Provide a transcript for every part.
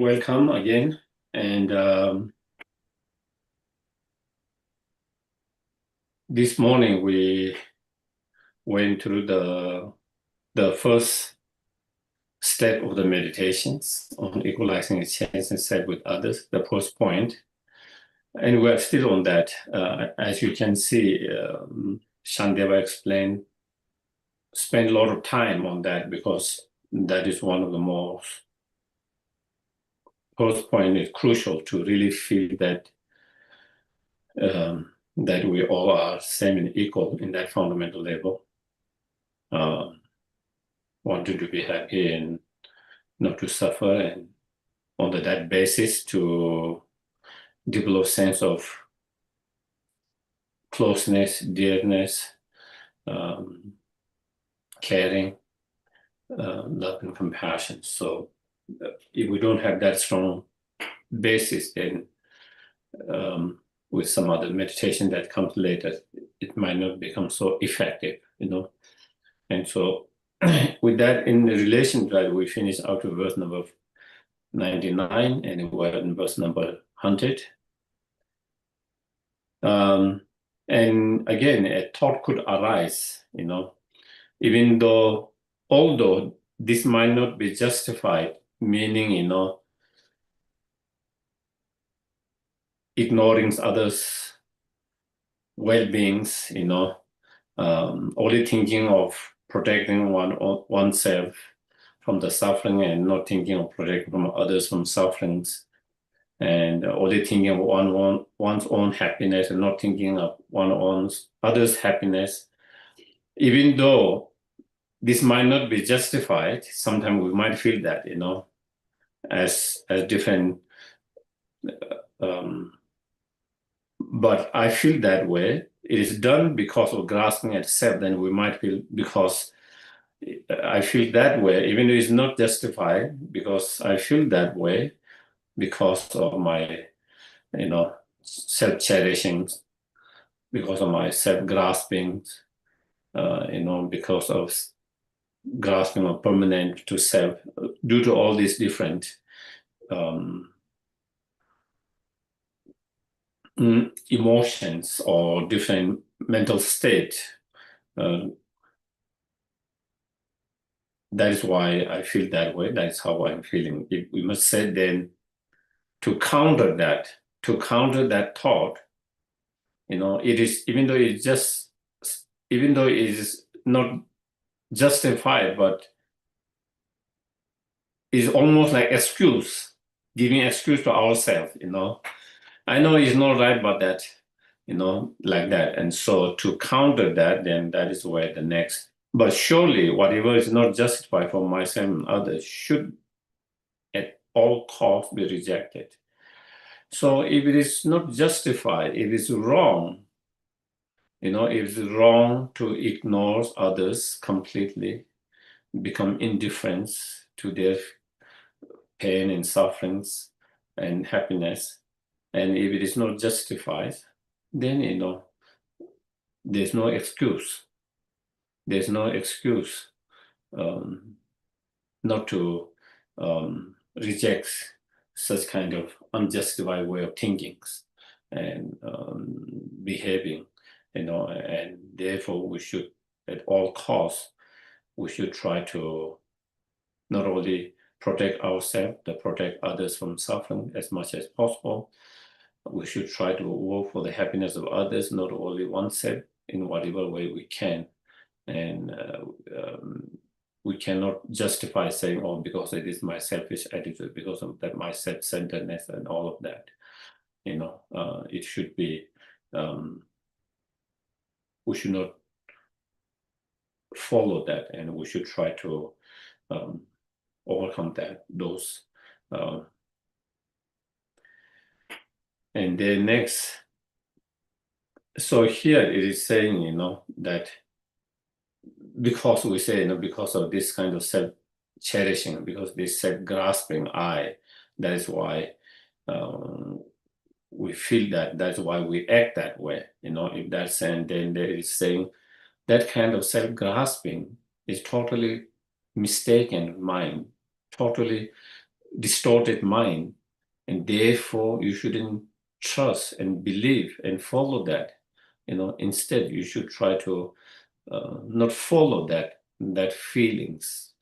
Welcome again. And this morning we went through the first step of the meditations on equalizing exchange and self with others, the first point. And we're still on that. As you can see, Shantideva spent a lot of time on that because that is one of the most first point is crucial to really feel that that we all are same and equal in that fundamental level. Wanting to be happy and not to suffer, and on that basis to develop sense of closeness, dearness, caring, love and compassion. So if we don't have that strong basis, then with some other meditation that comes later, it might not become so effective, And so with that, in relation to that, we finish out to verse number 99, and we're in verse number 100. And again, a thought could arise, even though, although this might not be justified, meaning, ignoring others' well-beings, only thinking of protecting oneself from the suffering and not thinking of protecting from others from sufferings, and only thinking of one's own happiness and not thinking of others' happiness. Even though this might not be justified, sometimes we might feel that, as different. But I feel that way. It is done because of grasping at self, then we might feel, because I feel that way, even though it's not justified, because I feel that way because of my, self-cherishing, because of my self-grasping, because of grasping of permanent to self, due to all these different emotions or different mental state. That is why I feel that way. That is how I'm feeling. We must say then, to counter that thought, it is, even though it is not justified, but it's almost like giving excuse to ourselves, I know it's not right, but that, like that. And so to counter that, then that is where the next, but surely whatever is not justified for myself and others should at all costs be rejected. So if it is not justified, it is wrong, it is wrong to ignore others completely, become indifferent to their pain and sufferings and happiness. And if it is not justified, then, there's no excuse. There's no excuse not to reject such kind of unjustified way of thinking and behaving, and therefore we should, at all costs, we should try to not only protect ourselves, but protect others from suffering as much as possible. We should try to work for the happiness of others, not only oneself, in whatever way we can. And we cannot justify saying, oh, because it is my selfish attitude, because of that, my self-centeredness and all of that. It should be, we should not follow that, and we should try to overcome those. And then next, so here it is saying, that because we say, because of this kind of self-cherishing, because this self-grasping that is why we feel that's why we act that way, if that's, and then there is saying that kind of self-grasping is totally mistaken mind, totally distorted mind, and therefore you shouldn't trust and believe and follow that. Instead you should try to not follow that feelings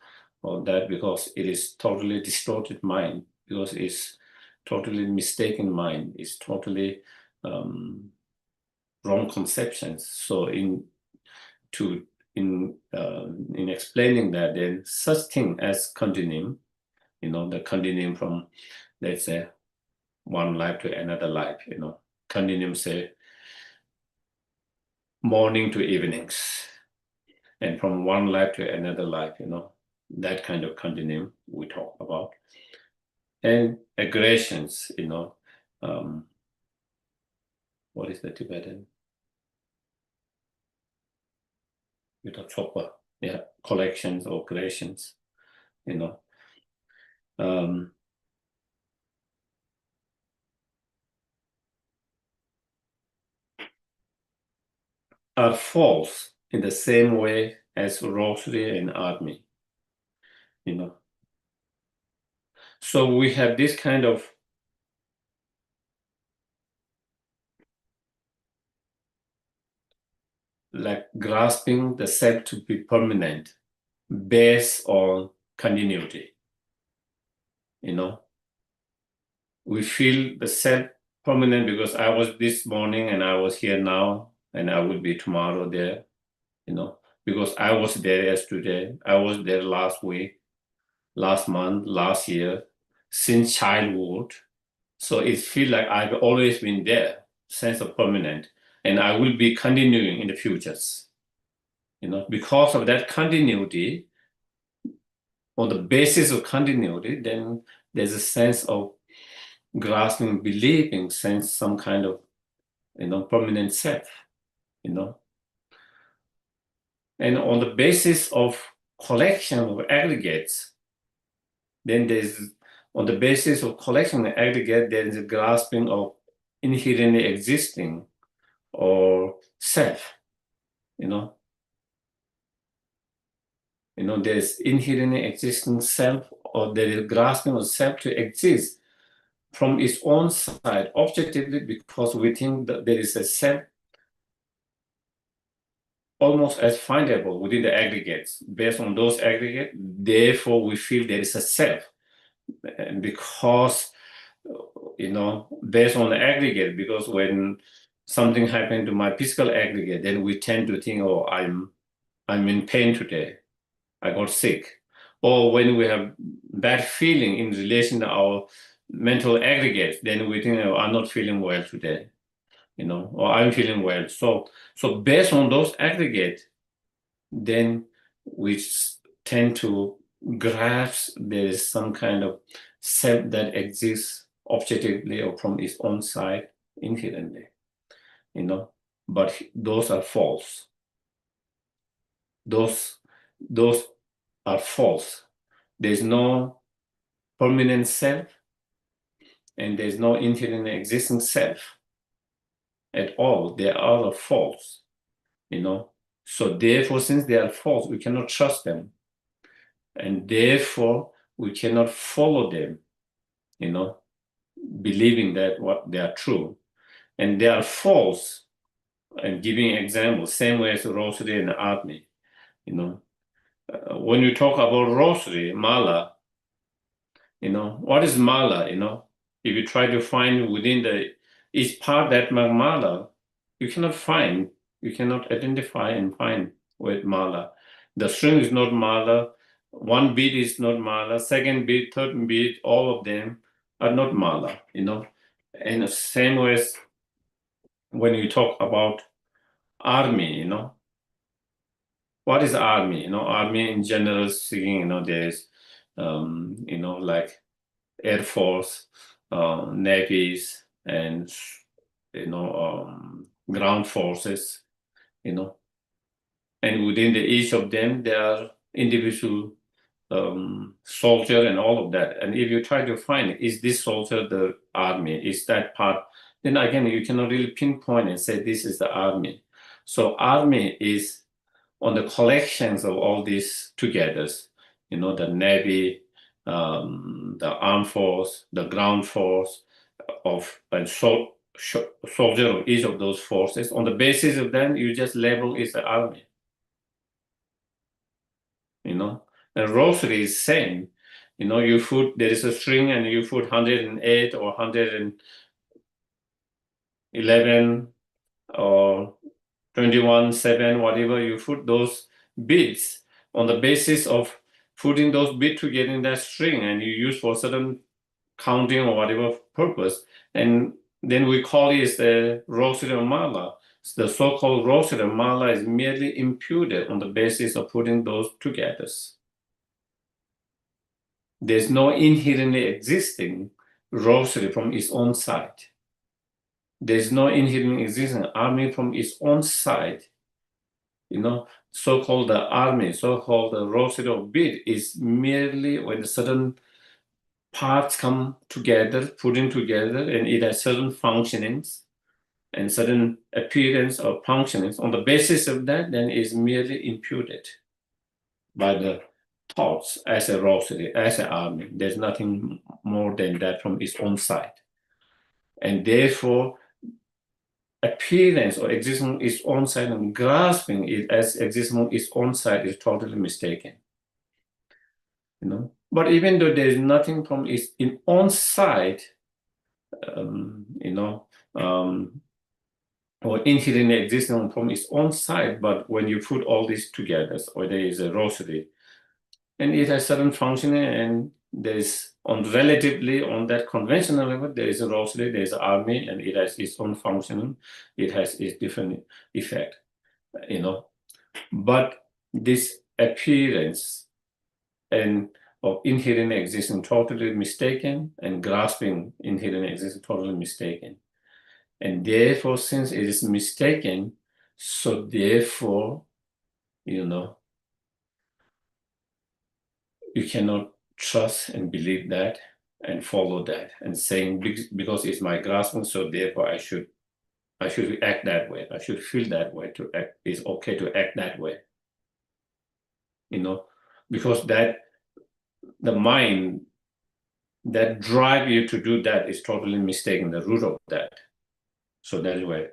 or that, because it is totally distorted mind, because it's totally mistaken mind, it's totally wrong conceptions. So in explaining that, then such thing as continuum, the continuum from, let's say, one life to another life, continuum, say, morning to evenings, and from one life to another life, that kind of continuum we talk about. And aggressions, what is the Tibetan? Chopper, collections or creations, are false in the same way as rosary and army, So we have this kind of like grasping the self to be permanent based on continuity. We feel the self permanent because I was this morning and I was here now and I will be tomorrow there, because I was there yesterday, I was there last week, last month, last year, since childhood. So it feels like I've always been there, sense of permanent, and I will be continuing in the futures. Because of that continuity, on the basis of continuity, then there's a sense of grasping, believing, sense some kind of, permanent self, And on the basis of collection of aggregates, then on the basis of collection of aggregate, there is a grasping of inherently existing or self, there's inherently existing self, or there is grasping of self to exist from its own side objectively, because we think that there is a self almost as findable within the aggregates. Based on those aggregates, therefore we feel there is a self. And because, based on the aggregate, because when something happened to my physical aggregate, then we tend to think, oh, I'm in pain today, I got sick. Or when we have bad feeling in relation to our mental aggregates, then we think, oh, I'm not feeling well today, or I'm feeling well. So based on those aggregates, then we tend to grasp there is some kind of self that exists objectively or from its own side inherently, but those are false. Those are false. There's no permanent self, and there's no inherently existing self at all. They are all false, So therefore, since they are false, we cannot trust them. And therefore, we cannot follow them, believing that what they are true. And they are false. And giving examples, same way as rosary and army, when you talk about rosary, mala, what is mala, If you try to find within each part that mala, you cannot identify and find with mala. The string is not mala, one beat is not mala, second beat, third beat, all of them are not mala, And the same way as when you talk about army, what is army? Army in general speaking, there's, like Air Force, navies, and, ground forces, and within each of them, there are individual soldier and all of that. And if you try to find, is this soldier the army? Is that part? Then again, you cannot really pinpoint and say this is the army. So army is on the collections of all these together, the navy, the armed force, the ground force of a soldier of each of those forces. On the basis of that, you just label it the army. And rosary is same. You put, there is a string and you put 108 or 111 or 21, 7, whatever, you put those beads on the basis of putting those beads together in that string, and you use for certain counting or whatever purpose, and then we call it the rosary or mala. The so-called rosary or mala is merely imputed on the basis of putting those together. There's no inherently existing rosary from its own side. There's no inherently existing army from its own side. So-called the army, so-called the rosary of bead is merely when certain parts come together, putting together, and it has certain functionings and certain appearance or functionings. On the basis of that, then is merely imputed by the thoughts as a rosary, as an army. There's nothing more than that from its own side. And therefore, appearance or existence on its own side and grasping it as existence on its own side is totally mistaken. But even though there is nothing from its own side, or inherently existing from its own side, but when you put all this together, or there is a rosary, and it has certain functioning, and there is relatively on that conventional level, there is a rosary, there is an army, and it has its own functioning, it has its different effect, But this appearance and of inherent existence totally mistaken, and grasping inherent existence totally mistaken. And therefore, since it is mistaken, so therefore, you cannot trust and believe that and follow that, and saying because it's my grasping, so therefore I should act that way. I should feel that way to act. It's okay to act that way. Because that the mind that drive you to do that is totally mistaken, the root of that. So that is why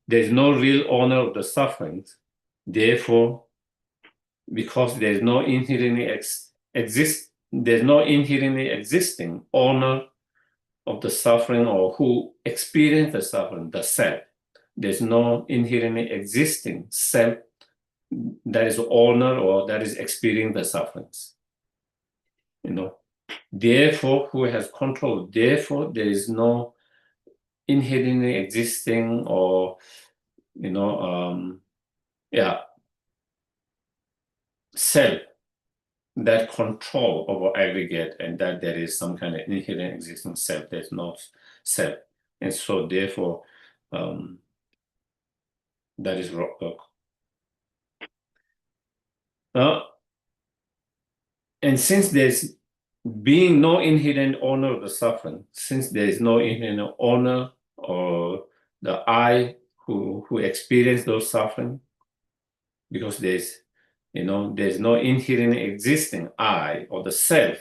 there's no real honor of the sufferings. Therefore, because there's no inherently existing honor of the suffering, or who experience the suffering, the self. There's no inherently existing self that is honor or that is experiencing the sufferings. Therefore, who has control? Therefore, there is no inherently existing or self that control over aggregate, and that there is some kind of inherent existing self. There's no self, and so therefore that is wrong. And since there's being no inherent honor of the suffering, since there is no inherent honor or the I who experience those suffering, because there's no inherent existing I or the self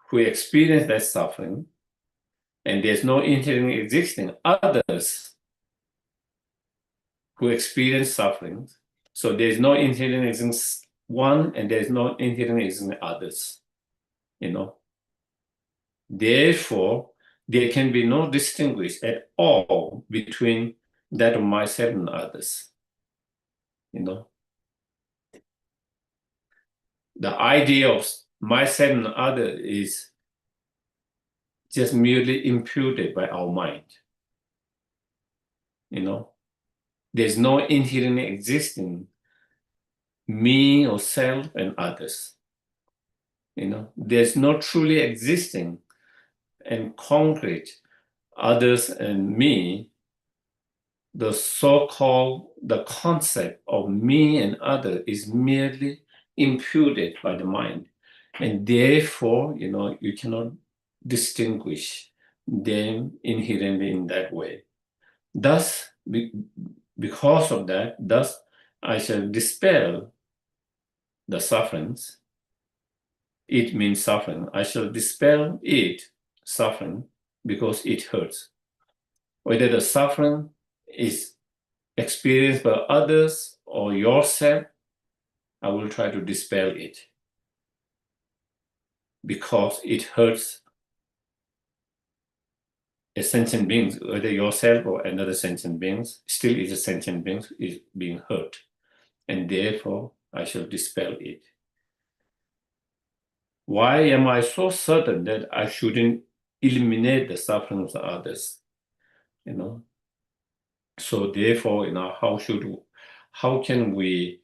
who experience that suffering, and there's no inherent existing others who experience suffering. So there's no inherent existing one, and there's no inherent existing others. Therefore, there can be no distinguish at all between that of myself and others. The idea of myself and other is just merely imputed by our mind. There's no inherently existing me or self and others. There's no truly existing and concrete others and me. The so-called, the concept of me and other is merely imputed by the mind. And therefore, you cannot distinguish them inherently in that way. Thus, because of that, I shall dispel the sufferings it means suffering. I shall dispel it, suffering, because it hurts. Whether the suffering is experienced by others or yourself, I will try to dispel it because it hurts a sentient being, whether yourself or another sentient being, still is a sentient being, is being hurt. And therefore, I shall dispel it. Why am I so certain that I shouldn't eliminate the suffering of the others? So therefore, how can we,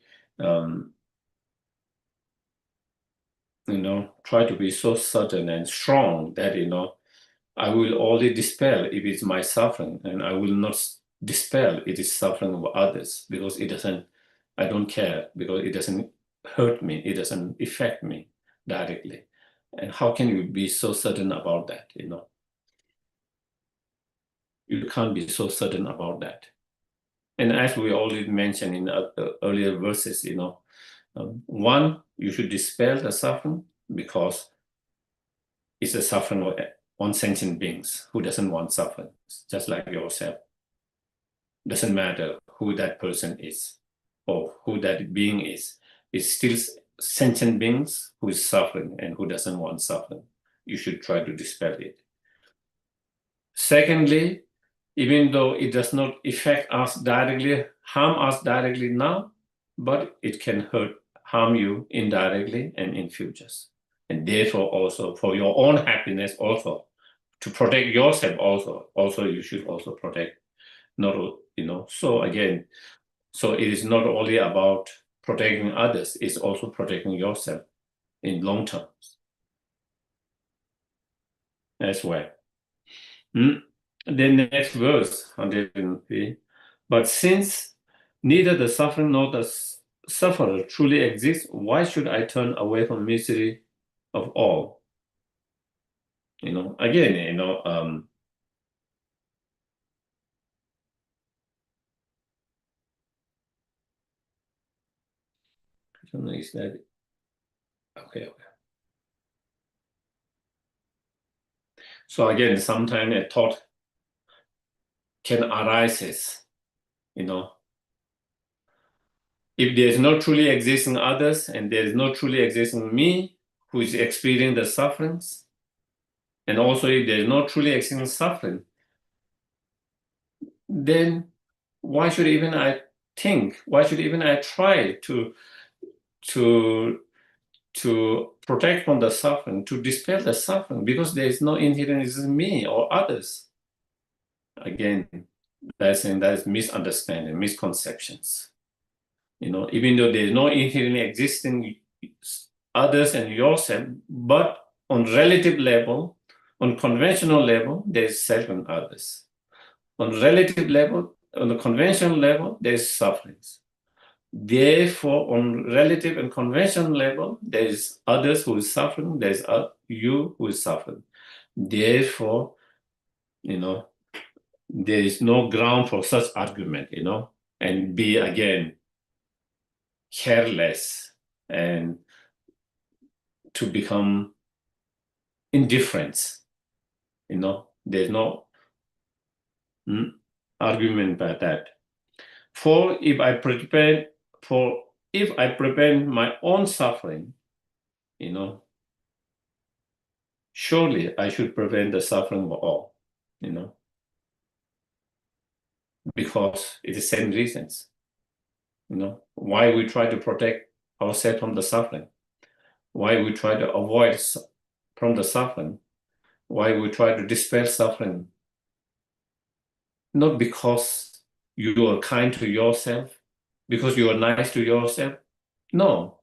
try to be so certain and strong that, I will only dispel if it's my suffering, and I will not dispel it is suffering of others, because I don't care, because it doesn't hurt me, it doesn't affect me directly. And how can you be so certain about that, You can't be so certain about that. And as we already mentioned in earlier verses, one, you should dispel the suffering because it's a suffering on sentient beings who doesn't want suffering, just like yourself. Doesn't matter who that person is or who that being is. It's still sentient beings who is suffering and who doesn't want suffering. You should try to dispel it. Secondly, even though it does not affect us directly, harm us directly now, but it can harm you indirectly and in futures. And therefore also for your own happiness also, to protect yourself also you should also protect, so again, so it is not only about protecting others, it's also protecting yourself in long terms as well. The next verse, 103. But since neither the suffering nor the sufferer truly exists, why should I turn away from misery of all? Again, I don't know, is that okay? So again, sometimes a thought can arise, if there is no truly existing others and there is no truly existing me who is experiencing the sufferings, and also if there is no truly existing suffering, then why should even I think? Why should even I try to protect from the suffering, to dispel the suffering, because there is no inherent existing me or others? Again, that is misunderstanding, misconceptions. Even though there is no inherently existing others and yourself, but on relative level, on conventional level, there is self and others. On relative level, on the conventional level, there is sufferings. Therefore, on relative and conventional level, there is others who is suffering, there is you who is suffering. Therefore, there is no ground for such argument, and be again careless and to become indifferent. There's no argument about that. For if I prevent my own suffering, surely I should prevent the suffering of all, because it's the same reasons. Why we try to protect ourselves from the suffering, why we try to avoid from the suffering, why we try to dispel suffering. Not because you are kind to yourself, because you are nice to yourself. No.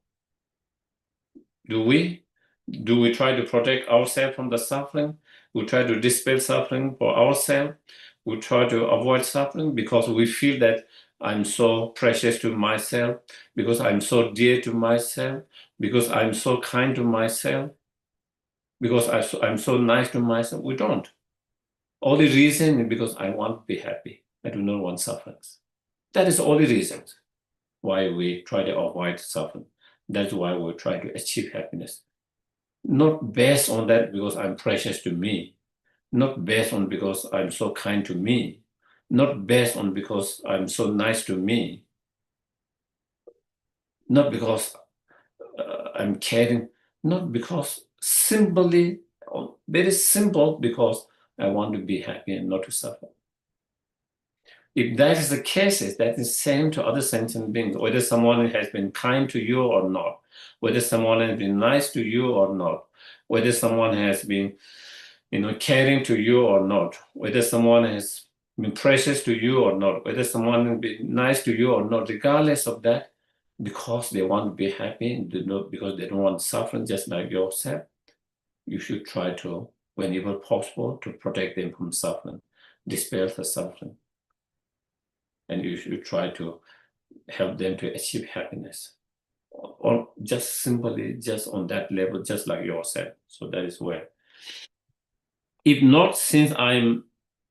Do we try to protect ourselves from the suffering? We try to dispel suffering for ourselves. We try to avoid suffering because we feel that I'm so precious to myself, because I'm so dear to myself, because I'm so kind to myself, because I'm so nice to myself. We don't. Only reason is because I want to be happy. I do not want sufferings. That is the only reason why we try to avoid suffering. That's why we try to achieve happiness. not based on that because I'm precious to me, not based on because I'm so kind to me, not based on because I'm so nice to me, not because I'm caring, not because simply, very simple, because I want to be happy and not to suffer. If that is the case, that is same to other sentient beings, whether someone has been kind to you or not, whether someone has been nice to you or not, whether someone has been, caring to you or not, whether someone has been precious to you or not, whether someone has been nice to you or not, regardless of that, because they want to be happy, because they don't want suffering, just like yourself, you should try to, whenever possible, to protect them from suffering, dispel the suffering. And you should try to help them to achieve happiness. Or just simply, just on that level, just like yourself. So that is where. If not, since I'm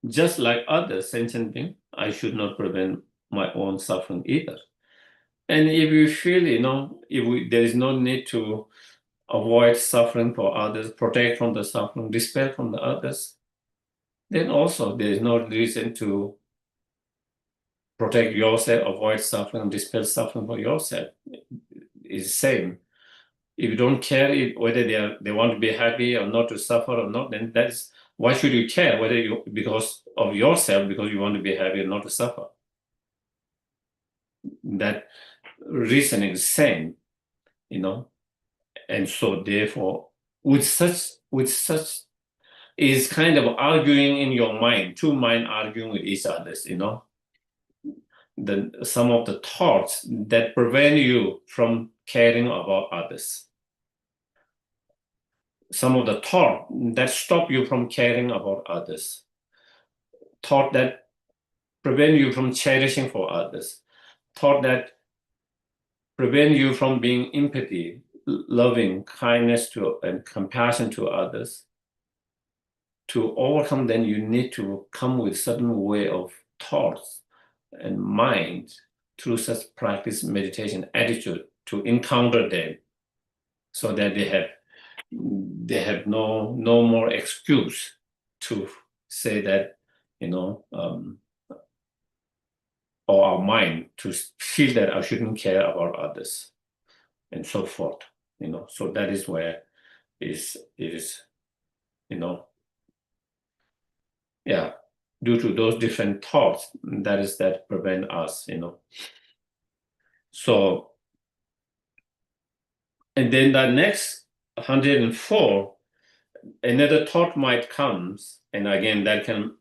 just like other sentient beings, I should not prevent my own suffering either. And if you feel, there is no need to avoid suffering for others, protect from the suffering, dispel from the others, then also there is no reason to protect yourself, avoid suffering, dispel suffering for yourself. It's the same. If you don't care whether they want to be happy or not, to suffer or not, then that's why should you care whether you, because of yourself, because you want to be happy or not to suffer. That reasoning is same, and so therefore with such is kind of arguing in your mind, two minds arguing with each other, some of the thoughts that prevent you from caring about others, some of the thoughts that stop you from caring about others, thought that prevent you from cherishing for others, thought that prevent you from being empathy, loving, kindness to and compassion to others. To overcome them, you need to come with certain way of thoughts and mind through such practice, meditation, attitude to encounter them, so that they have no more excuse to say that, or our mind to feel that I shouldn't care about others, and so forth. So that is where is yeah, due to those different thoughts, that prevent us. So, and then the next 104, another thought might come, and again that can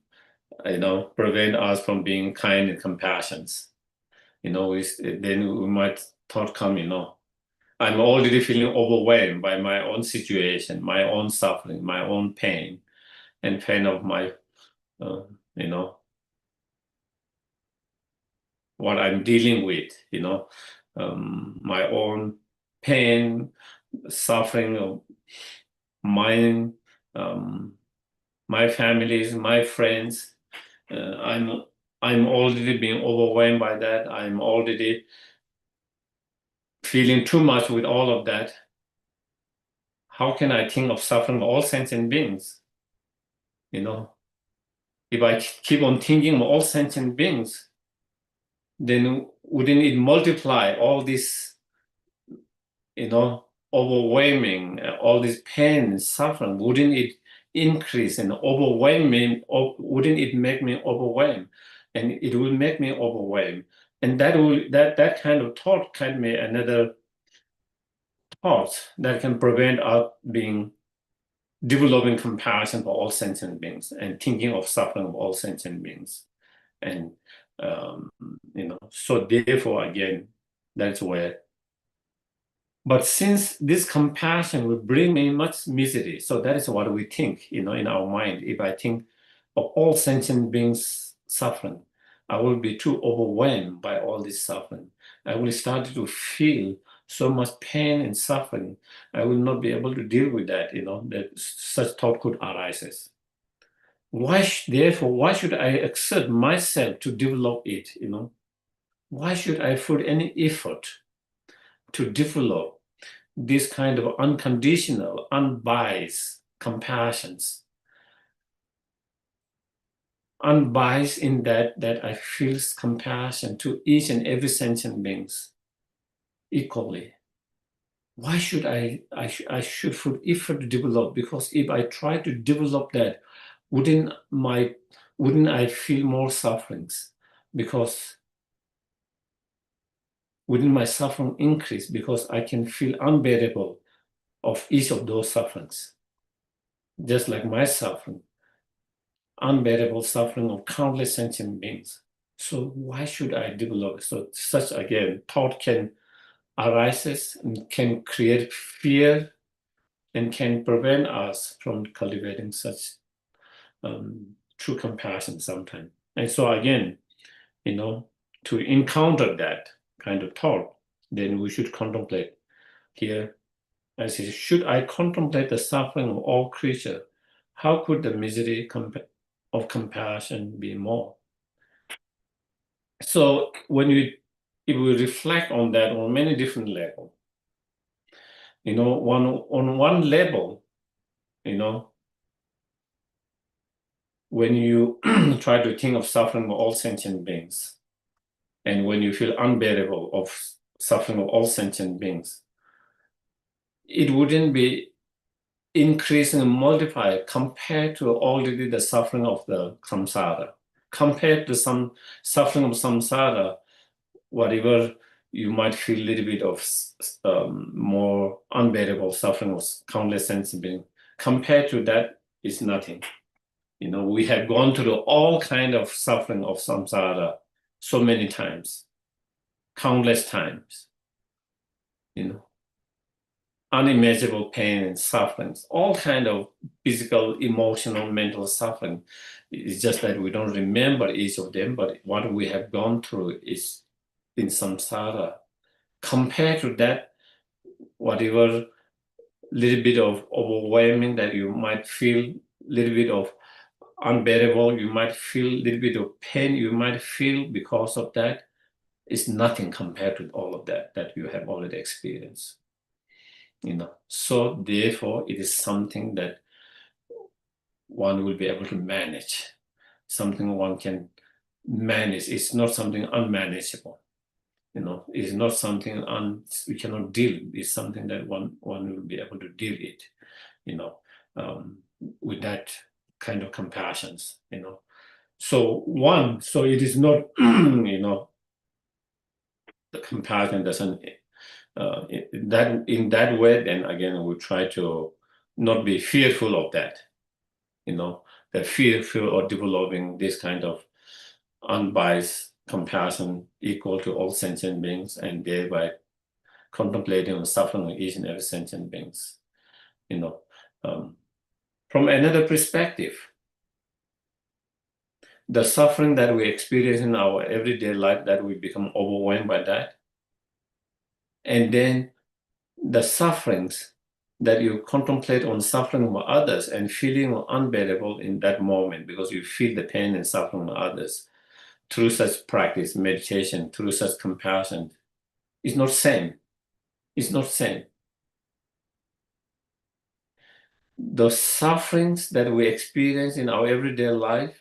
prevent us from being kind and compassionate. Then we might thought come, I'm already feeling overwhelmed by my own situation, my own suffering, my own pain, and pain of my, what I'm dealing with, my own pain, suffering of mine, my families, my friends. I'm already being overwhelmed by that. I'm already feeling too much with all of that. How can I think of suffering of all sentient beings? If I keep on thinking of all sentient beings, then wouldn't it multiply all this, overwhelming, all this pain and suffering? Wouldn't it increase and overwhelm me? Or wouldn't it make me overwhelmed? And it will make me overwhelmed. And that kind of thought can be another thought that can prevent us developing compassion for all sentient beings and thinking of suffering of all sentient beings. And, so therefore, again, that's where. But since this compassion will bring me much misery, so that is what we think, in our mind. If I think of all sentient beings suffering, I will be too overwhelmed by all this suffering. I will start to feel so much pain and suffering. I will not be able to deal with that, that such thought could arise. Therefore, why should I exert myself to develop it, Why should I put any effort to develop this kind of unconditional, unbiased compassions. Unbiased in that I feel compassion to each and every sentient beings equally. Why should I should put effort to develop? Because if I try to develop that, wouldn't I feel more sufferings? Because wouldn't my suffering increase? Because I can feel unbearable of each of those sufferings. Just like my suffering, unbearable suffering of countless sentient beings. So why should I develop? So such, again, thought can arise and can create fear and can prevent us from cultivating such true compassion sometimes. And so again, to encounter that kind of thought, then we should contemplate here. I say, should I contemplate the suffering of all creatures? How could the misery of compassion be more? So if we reflect on that on many different levels, on one level, when you try to think of suffering of all sentient beings, and when you feel unbearable of suffering of all sentient beings, it wouldn't be increasing and multiplied compared to already the suffering of the samsara. Compared to some suffering of samsara, whatever you might feel a little bit of more unbearable suffering of countless sentient beings, compared to that is nothing. We have gone through all kind of suffering of samsara so many times, countless times, unimaginable pain and sufferings, all kind of physical, emotional, mental suffering. It's just that we don't remember each of them, but what we have gone through is in samsara. Compared to that, whatever little bit of overwhelming that you might feel, little bit of unbearable, you might feel a little bit of pain, you might feel because of that, is nothing compared to all of that you have already experienced. So therefore, it is something that one will be able to manage, something one can manage. It's not something unmanageable. It's not something we cannot deal. It's something that one will be able to deal it, with that kind of compassions, So it is not, the compassion doesn't, in that way, then again, we try to not be fearful of that, the fearful of developing this kind of unbiased compassion equal to all sentient beings, and thereby contemplating on suffering of each and every sentient beings. From another perspective, the suffering that we experience in our everyday life, that we become overwhelmed by that, and then the sufferings that you contemplate on suffering of others and feeling unbearable in that moment, because you feel the pain and suffering of others through such practice, meditation, through such compassion, is not same. It's not same. The sufferings that we experience in our everyday life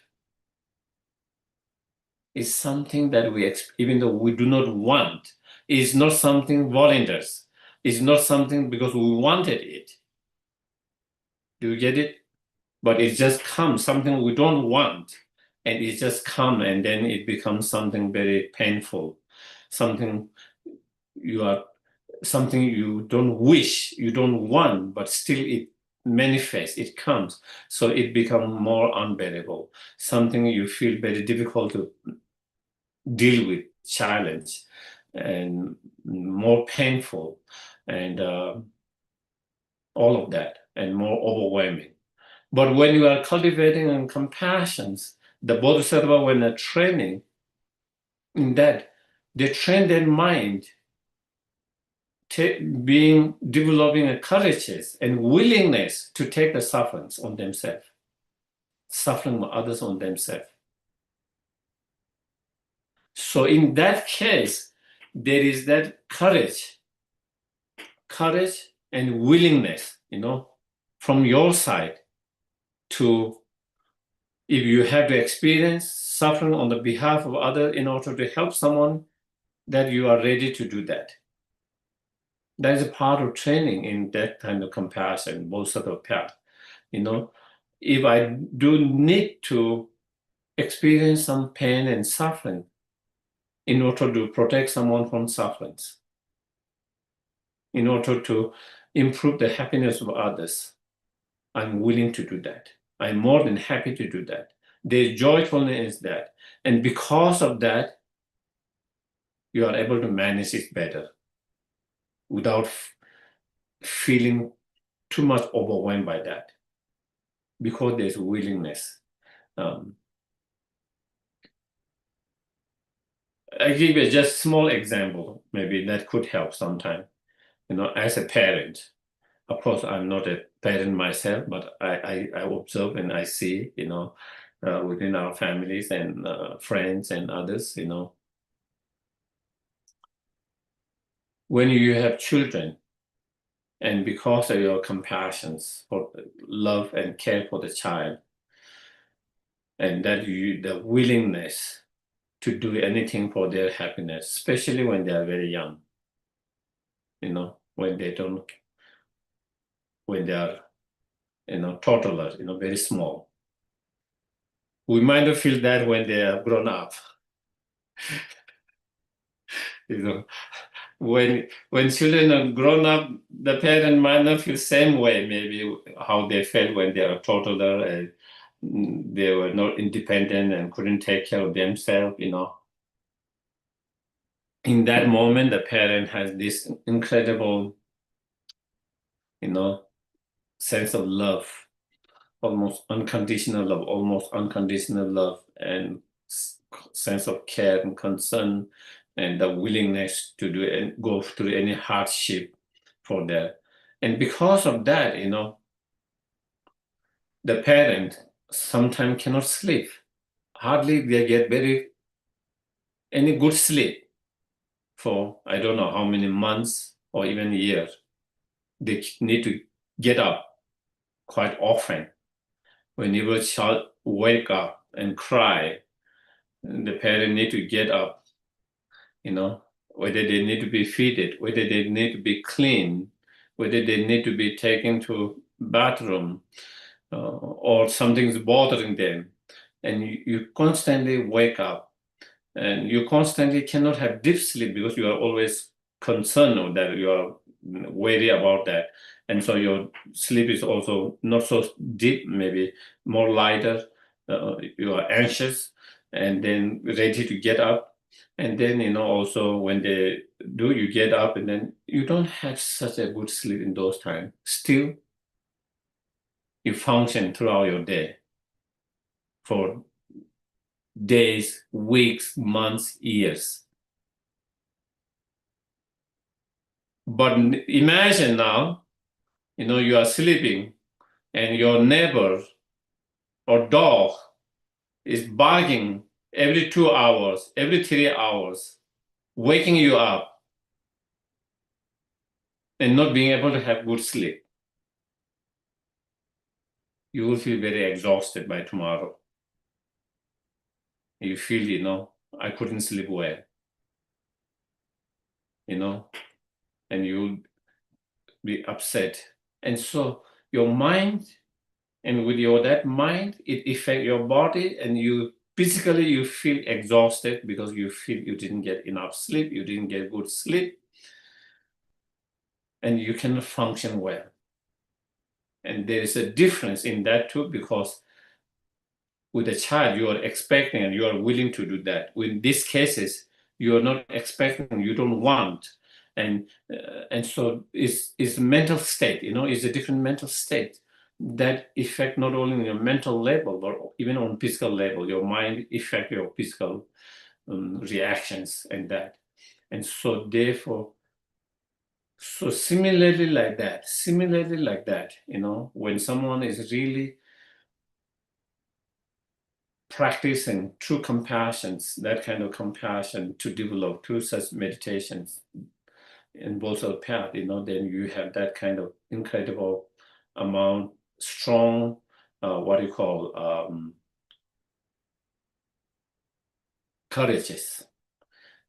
is something that even though we do not want, is not something voluntary. It's not something because we wanted it. Do you get it? But it just comes, something we don't want, and it just comes, and then it becomes something very painful, something you don't wish, you don't want, but still it manifests, it comes. So it becomes more unbearable, something you feel very difficult to deal with, challenge, and more painful, and all of that, and more overwhelming. But when you are cultivating compassion, the Bodhisattva, when they're training in that, they train their mind developing a courage and willingness to take the sufferings on themselves, suffering of others on themselves. So in that case, there is that courage courage and willingness, from your side to, if you have to experience suffering on the behalf of others in order to help someone, that you are ready to do that. That is a part of training in that kind of compassion, Bodhisattva path. If I do need to experience some pain and suffering in order to protect someone from sufferings, in order to improve the happiness of others, I'm willing to do that. I'm more than happy to do that. There's joyfulness in that. And because of that, you are able to manage it better without feeling too much overwhelmed by that, because there's willingness. I give you just a small example, maybe that could help sometime. As a parent, of course, I'm not a parent myself, but I observe and I see, within our families and friends and others, when you have children, and because of your compassion for love and care for the child, and that the willingness to do anything for their happiness, especially when they are very young, when they are, toddlers, very small. We might not feel that when they are grown up. When children are grown up, the parent might not feel the same way, maybe how they felt when they are a toddler and they were not independent and couldn't take care of themselves, In that moment, the parent has this incredible, sense of love, almost unconditional love, and sense of care and concern, and the willingness to do and go through any hardship for that. And because of that, the parent sometimes cannot sleep. Hardly they get any good sleep for I don't know how many months or even years. They need to get up quite often. Whenever a child wake up and cry, the parent need to get up, whether they need to be feeded, whether they need to be cleaned, whether they need to be taken to bathroom, or something's bothering them. And you constantly wake up, and you constantly cannot have deep sleep because you are always concerned that you are worried about that. And so your sleep is also not so deep, maybe more lighter. You are anxious and then ready to get up. And then, also when you get up and then you don't have such a good sleep in those times. Still, you function throughout your day for days, weeks, months, years. But imagine now, you are sleeping and your neighbor or dog is barking every 2 hours, every 3 hours, waking you up and not being able to have good sleep. You will feel very exhausted by tomorrow. You feel, I couldn't sleep well, and you'll be upset. And so your mind, and with that mind, it affects your body, and you physically you feel exhausted because you feel you didn't get enough sleep, you didn't get good sleep, and you cannot function well. And there is a difference in that too, because with a child, you are expecting and you are willing to do that. In these cases, you are not expecting, you don't want. And so it's a mental state, it's a different mental state that affect not only on your mental level, but even on physical level. Your mind affect your physical reactions and that. And so therefore, similarly like that, when someone is really practicing true compassion, that kind of compassion to develop through such meditations, in both of the path, then you have that kind of incredible amount, strong, what you call courageous,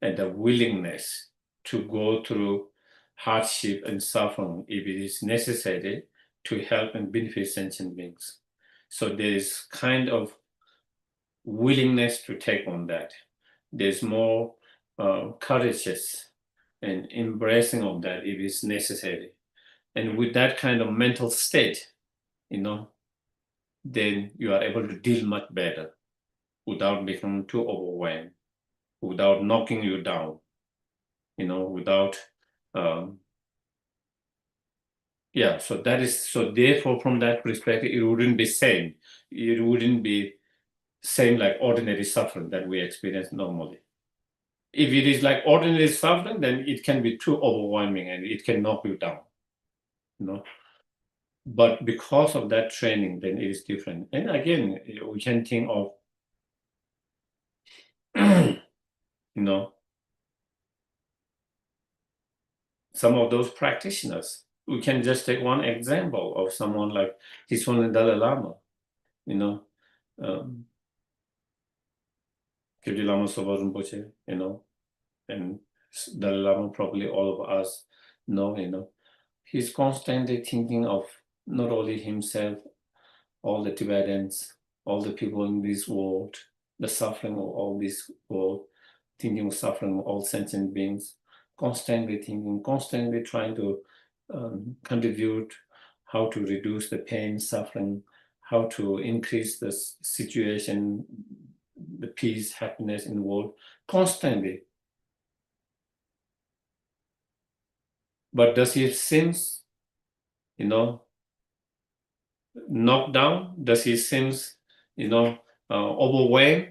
and the willingness to go through hardship and suffering if it is necessary to help and benefit sentient beings. So there is kind of willingness to take on that. There's more courageous and embracing of that if it's necessary. And with that kind of mental state, then you are able to deal much better without becoming too overwhelmed, without knocking you down, without, so therefore from that perspective, it wouldn't be same. It wouldn't be same like ordinary suffering that we experience normally. If it is like ordinary suffering, then it can be too overwhelming and it can knock you down, But because of that training, then it is different. And again, we can think of, some of those practitioners. We can just take one example of someone like His Holiness Dalai Lama, Kyabdi Lama Soba Rinpoche, and Dalai Lama, probably all of us know, he's constantly thinking of not only himself, all the Tibetans, all the people in this world, the suffering of all this world, thinking of suffering of all sentient beings, constantly thinking, constantly trying to contribute how to reduce the pain, suffering, how to increase the situation, the peace, happiness in the world, constantly. But does he seems, knocked down? Does he seems, overwhelmed?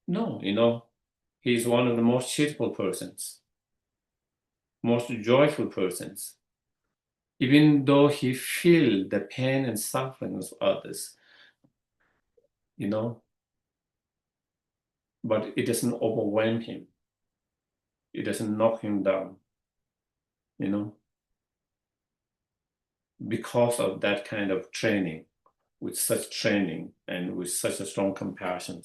No, he's one of the most cheerful persons, most joyful persons. Even though he feels the pain and suffering of others, but it doesn't overwhelm him. It doesn't knock him down, because of that kind of training, with such training and with such a strong compassion,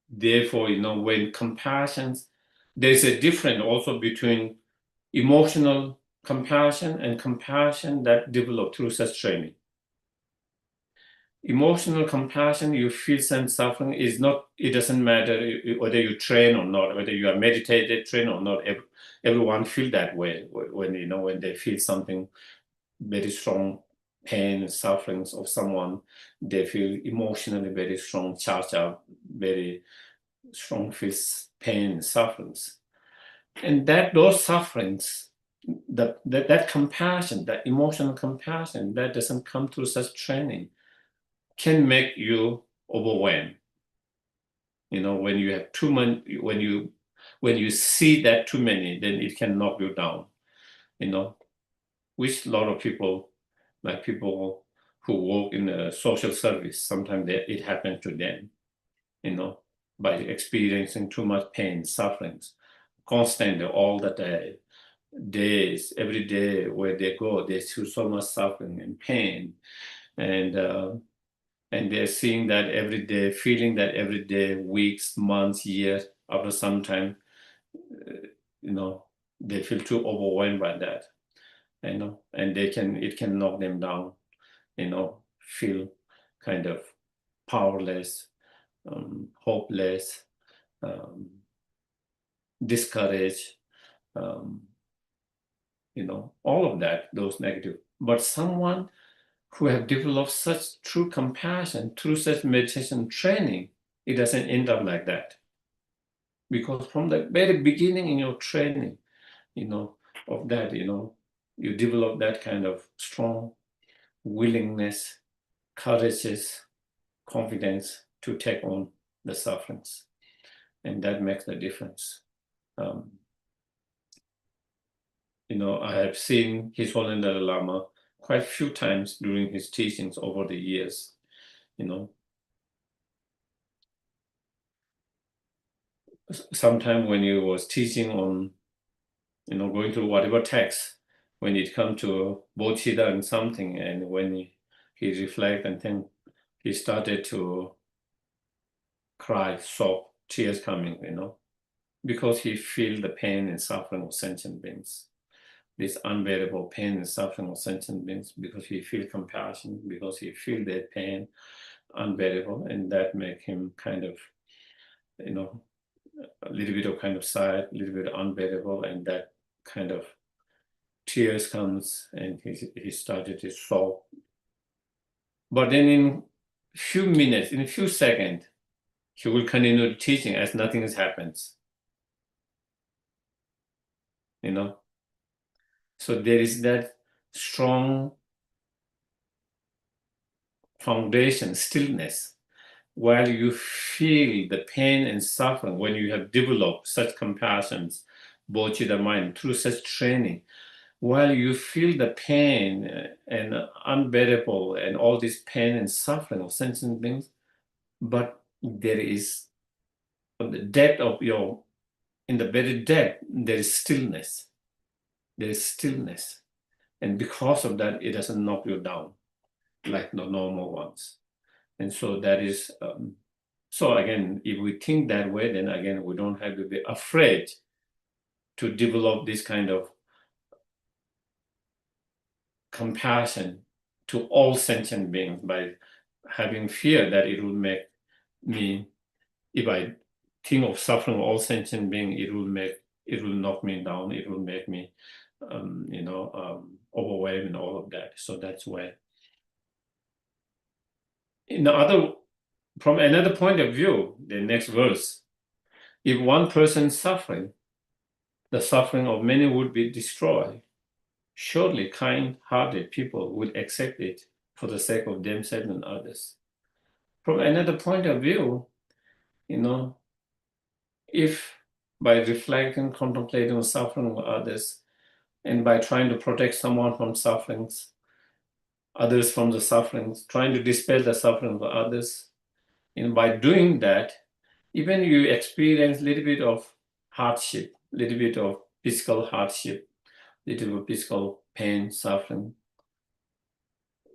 therefore, when compassion, there's a difference also between emotional compassion and compassion that develop through such training. Emotional compassion, you feel some suffering, is not, it doesn't matter whether you train or not, whether you are meditated, train or not, everyone feel that way when they feel something very strong, pain and sufferings of someone, they feel emotionally very strong, charged up, very strong, feels pain and sufferings. And those sufferings, that compassion, that emotional compassion, that doesn't come through such training, can make you overwhelmed. When you have too many, when you see that too many, then it can knock you down. Which a lot of people, like people who work in a social service, sometimes it happens to them, by experiencing too much pain, sufferings, constantly, all the days, every day where they go, they feel so much suffering and pain, and they're seeing that every day, feeling that every day, weeks, months, years, after some time, they feel too overwhelmed by that, and it can knock them down, feel kind of powerless, hopeless, discouraged, all of that, those negative. But someone who have developed such true compassion through such meditation training, it doesn't end up like that. Because from the very beginning in your training, of that, you develop that kind of strong willingness, courageous confidence to take on the sufferings. And that makes the difference. I have seen His Holiness Dalai Lama quite a few times during his teachings over the years, sometime when he was teaching on, going through whatever text, when it comes to Bodhisattva and something, and when he reflect and then he started to cry, sob, tears coming, because he feel the pain and suffering of sentient beings, this unbearable pain and suffering of sentient beings, because he feel compassion, because he feel their pain unbearable, and that make him kind of, a little bit of kind of sad, a little bit unbearable, and that kind of tears comes, and he started to sob. But then in few minutes, in a few seconds, he will continue teaching as nothing has happened. So there is that strong foundation, stillness, while you feel the pain and suffering, when you have developed such compassions, bodhicitta mind, through such training, while you feel the pain and unbearable and all this pain and suffering of sentient beings, but there is, on the depth of in the very depth, there is stillness. There is stillness. And because of that, it doesn't knock you down like the normal ones. And so that is, so again, if we think that way, then again, we don't have to be afraid to develop this kind of compassion to all sentient beings by having fear that it will make me, if I think of suffering of all sentient beings, it will knock me down, it will make me, overwhelmed and all of that. So that's why. From another point of view, the next verse, if one person is suffering, the suffering of many would be destroyed. Surely kind-hearted people would accept it for the sake of themselves and others. From another point of view, if by reflecting, contemplating the suffering of others, and by trying to protect someone from sufferings, others from the sufferings, trying to dispel the suffering of others, by doing that, even you experience a little bit of hardship, a little bit of physical hardship, little bit of physical pain, suffering,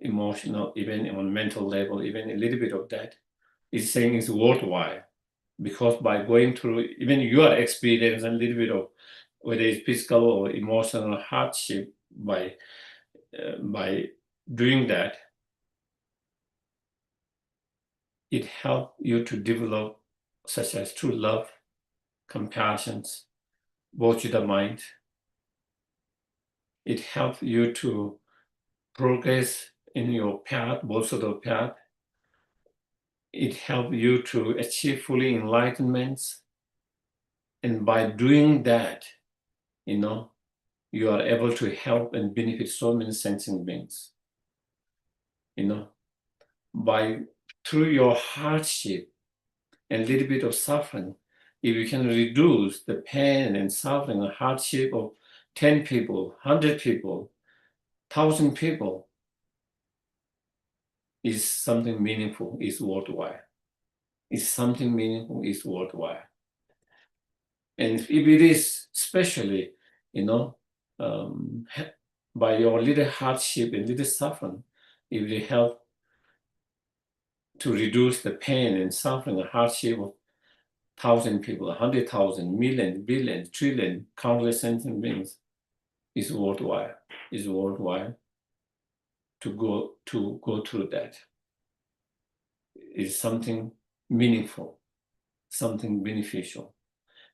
emotional, even on mental level, even a little bit of that, is saying it's worthwhile. Because by going through, even you are experiencing a little bit of, whether it's physical or emotional hardship, by doing that, it helps you to develop such as true love, compassion, bodhicitta mind. It helps you to progress in your path, bodhisattva path. It helps you to achieve fully enlightenment. And by doing that, you are able to help and benefit so many sentient beings. Through your hardship and a little bit of suffering, if you can reduce the pain and suffering and hardship of 10 people, 100 people, 1,000 people, is something meaningful, is worthwhile. Is something meaningful, is worthwhile. And if it is, especially, by your little hardship and little suffering, if it help to reduce the pain and suffering and hardship of 1,000 people, 100,000, million, billion, trillion, countless sentient beings, is worthwhile. Is worthwhile to go through that. It's something meaningful, something beneficial.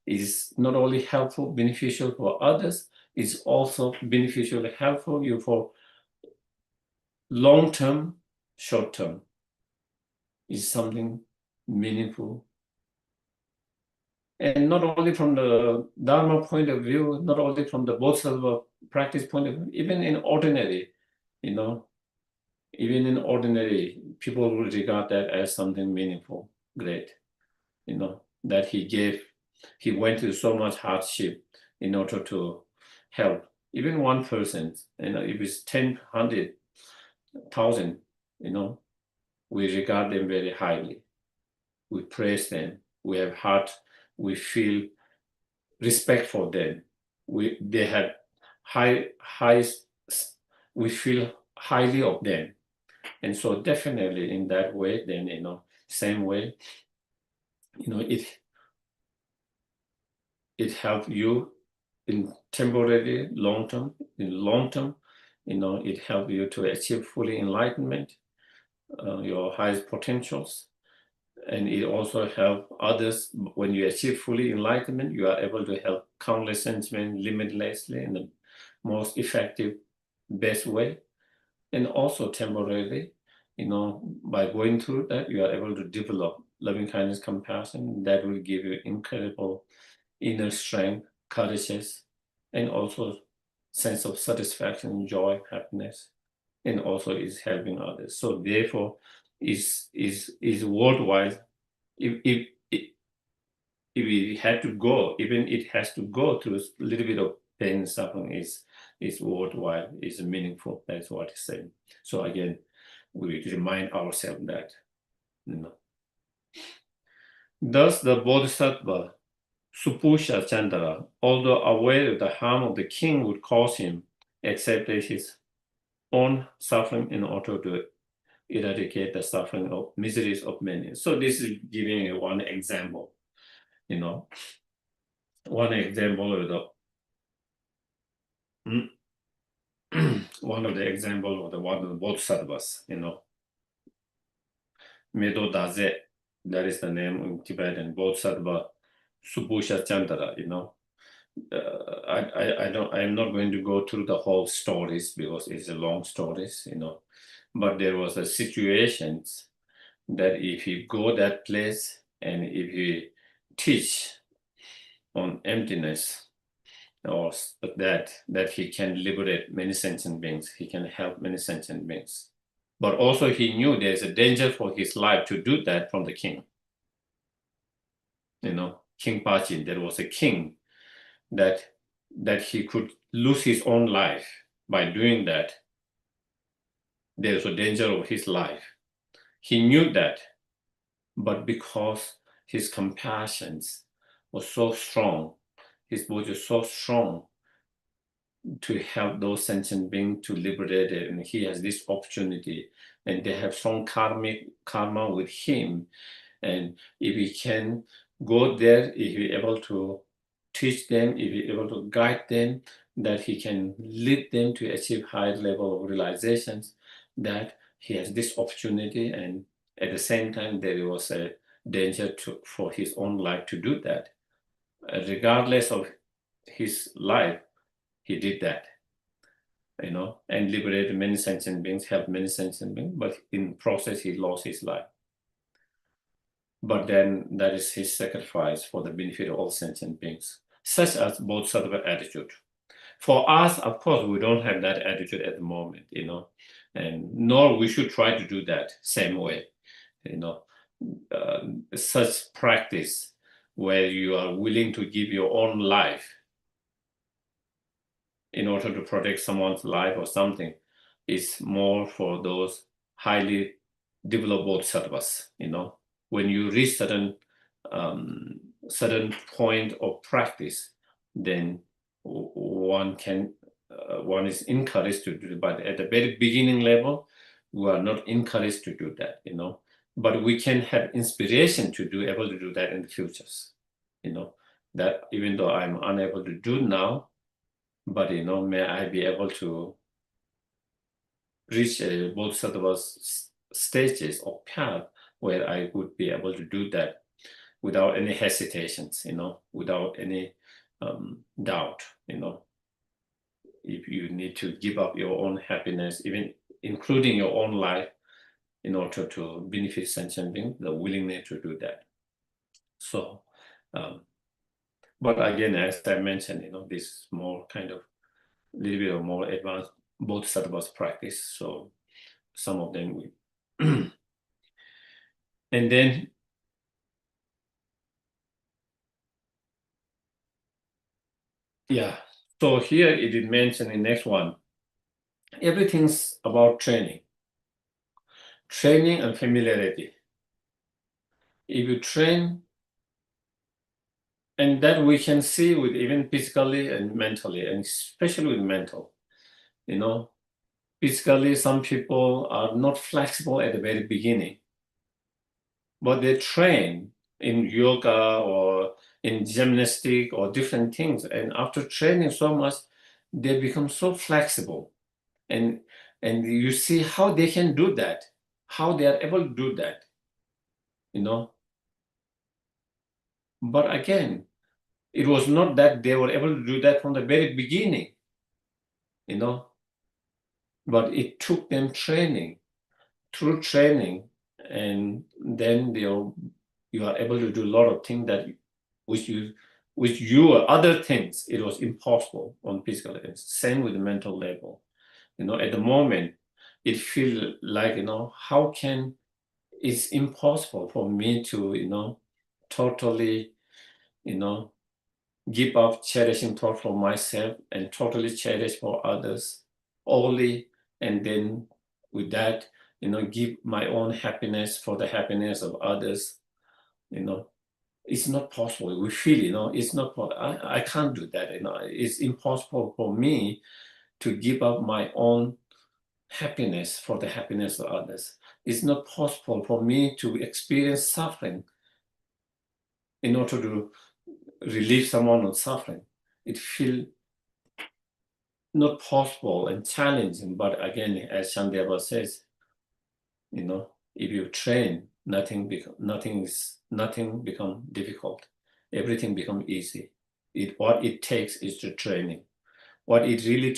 It is not only helpful, beneficial for others, it's also beneficial, helpful you for long-term, short-term. Is something meaningful. And not only from the Dharma point of view, not only from the Bodhisattva practice point of view, even in ordinary, even in ordinary, people will regard that as something meaningful, great, that he went through so much hardship in order to help even one person, if it's 10, 100, 1,000, we regard them very highly. We praise them. We have heart we feel respect for them. They have we feel highly of them. And so definitely in that way, then, same way, it helps you in temporary, long term. In long term, it helps you to achieve fully enlightenment, your highest potentials. And it also helps others. When you achieve fully enlightenment, you are able to help countless sentiments limitlessly in the most effective, best way. And also temporarily, by going through that, you are able to develop loving kindness, compassion. That will give you incredible inner strength, courageous, and also sense of satisfaction, joy, happiness, and also is helping others. So therefore, is worldwide. If it had to go, even it has to go through a little bit of pain and suffering, is worthwhile, is meaningful. That's what he's saying. So again, we remind ourselves that. Thus, the Bodhisattva Supusha Chandra, although aware of the harm of the king would cause him, accepted his own suffering in order to eradicate the suffering of miseries of many. So this is giving you one example. One example of one of the example of one of the bodhisattvas, Medo Daze, that is the name in Tibetan, Bodhisattva Subhusha Chandra, I'm not going to go through the whole stories because it's a long stories, but there was a situations that if you go that place and if you teach on emptiness, or that he can liberate many sentient beings, he can help many sentient beings. But also he knew there's a danger for his life to do that from the king. King Pachin, there was a king that he could lose his own life by doing that. There's a danger of his life. He knew that, but because his compassion was so strong, his body was so strong to help those sentient beings to liberate it, and he has this opportunity, and they have some karma with him, and if he can go there, if he able to teach them, if he able to guide them, that he can lead them to achieve high level of realizations, that he has this opportunity, and at the same time there was a danger for his own life to do that. Regardless of his life, he did that, and liberated many sentient beings, helped many sentient beings, but in process he lost his life. But then that is his sacrifice for the benefit of all sentient beings, such as Bodhisattva attitude. For us, of course, we don't have that attitude at the moment, and nor we should try to do that same way, such practice where you are willing to give your own life in order to protect someone's life or something is more for those highly developed bodhisattvas. When you reach certain point of practice, then one is encouraged to do it. But at the very beginning level, we are not encouraged to do that, But we can have inspiration to be able to do that in the futures, that even though I'm unable to do now, but may I be able to reach bodhisattva's stages or path where I would be able to do that without any hesitations, without any doubt, if you need to give up your own happiness, even including your own life, in order to benefit sentient beings, the willingness to do that. So, but again, as I mentioned, this is more kind of a little bit of more advanced bodhisattva's practice. So some of them we and then so here it is mentioned in next one, everything's about training and familiarity. If you train And that we can see with even physically and mentally, and especially with mental. Physically, some people are not flexible at the very beginning, but they train in yoga or in gymnastic or different things. And after training so much, they become so flexible. And you see how they can do that, how they are able to do that, But again, it was not that they were able to do that from the very beginning, But it took them training, through training, and then you are able to do a lot of things that which you or other things it was impossible on physical level. Same with the mental level. At the moment, it feels like how can it's impossible for me to totally give up cherishing thought for myself and totally cherish for others only, and then with that give my own happiness for the happiness of others. It's not possible. We feel it's not I can't do that. It's impossible for me to give up my own happiness for the happiness of others. It's not possible for me to experience suffering in order to relieve someone of suffering. It feels not possible and challenging, but again, as Shantideva says, if you train, nothing become difficult. Everything become easy. What it takes is the training. What it really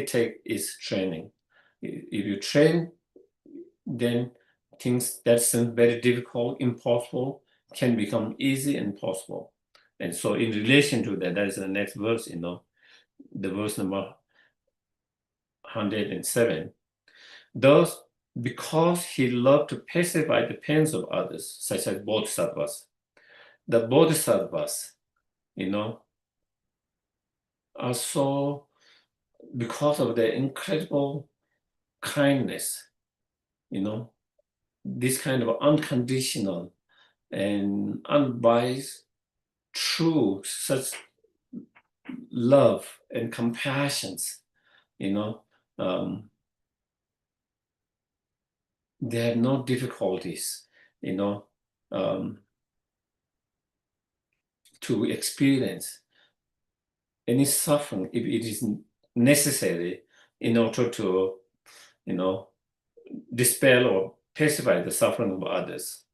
takes is training. If you train, then things that seem very difficult, impossible, can become easy and possible. And so in relation to that, that is the next verse, the verse number 107. Thus, because he loved to pacify the pains of others, such as bodhisattvas, the bodhisattvas, are so, because of their incredible kindness, this kind of unconditional and unbiased, true, such love and compassion, they have no difficulties, to experience any suffering if it is necessary in order to, dispel or pacify the suffering of others,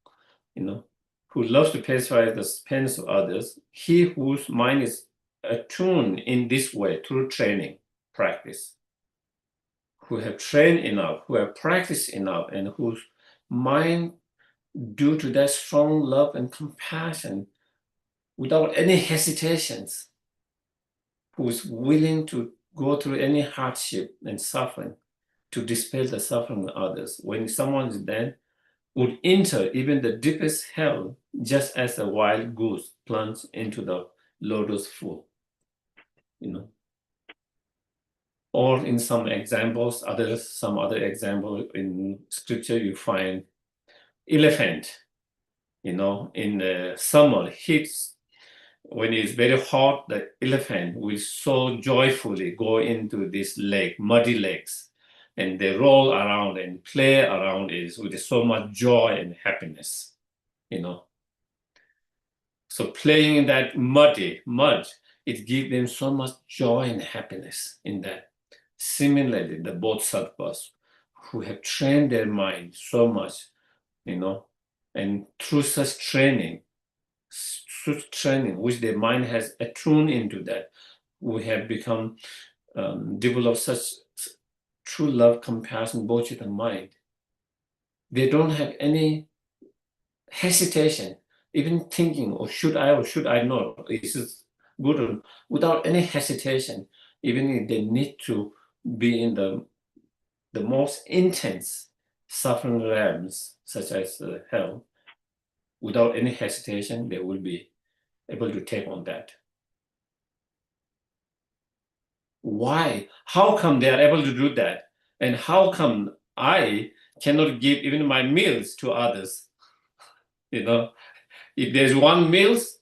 who loves to pacify the pains of others, he whose mind is attuned in this way through training, practice, who have trained enough, who have practiced enough, and whose mind, due to that strong love and compassion, without any hesitations, who is willing to go through any hardship and suffering to dispel the suffering of others. When someone is dead, would enter even the deepest hell, just as a wild goose plunges into the lotus pool. Or in some examples, some other example in scripture, you find elephant, in the summer heat, when it's very hot, the elephant will so joyfully go into this lake, muddy lakes, and they roll around and play around it with so much joy and happiness, So playing in that mud, it gives them so much joy and happiness in that. Similarly, the bodhisattvas who have trained their mind so much, and through such training, which their mind has attuned into that, we have become, developed such true love, compassion, bodhicitta mind. They don't have any hesitation, even thinking, or should I not? Is this good? Without any hesitation, even if they need to be in the most intense suffering realms, such as hell, without any hesitation, they will be able to take on that. Why? How come they are able to do that? And how come I cannot give even my meals to others? If there's one meals,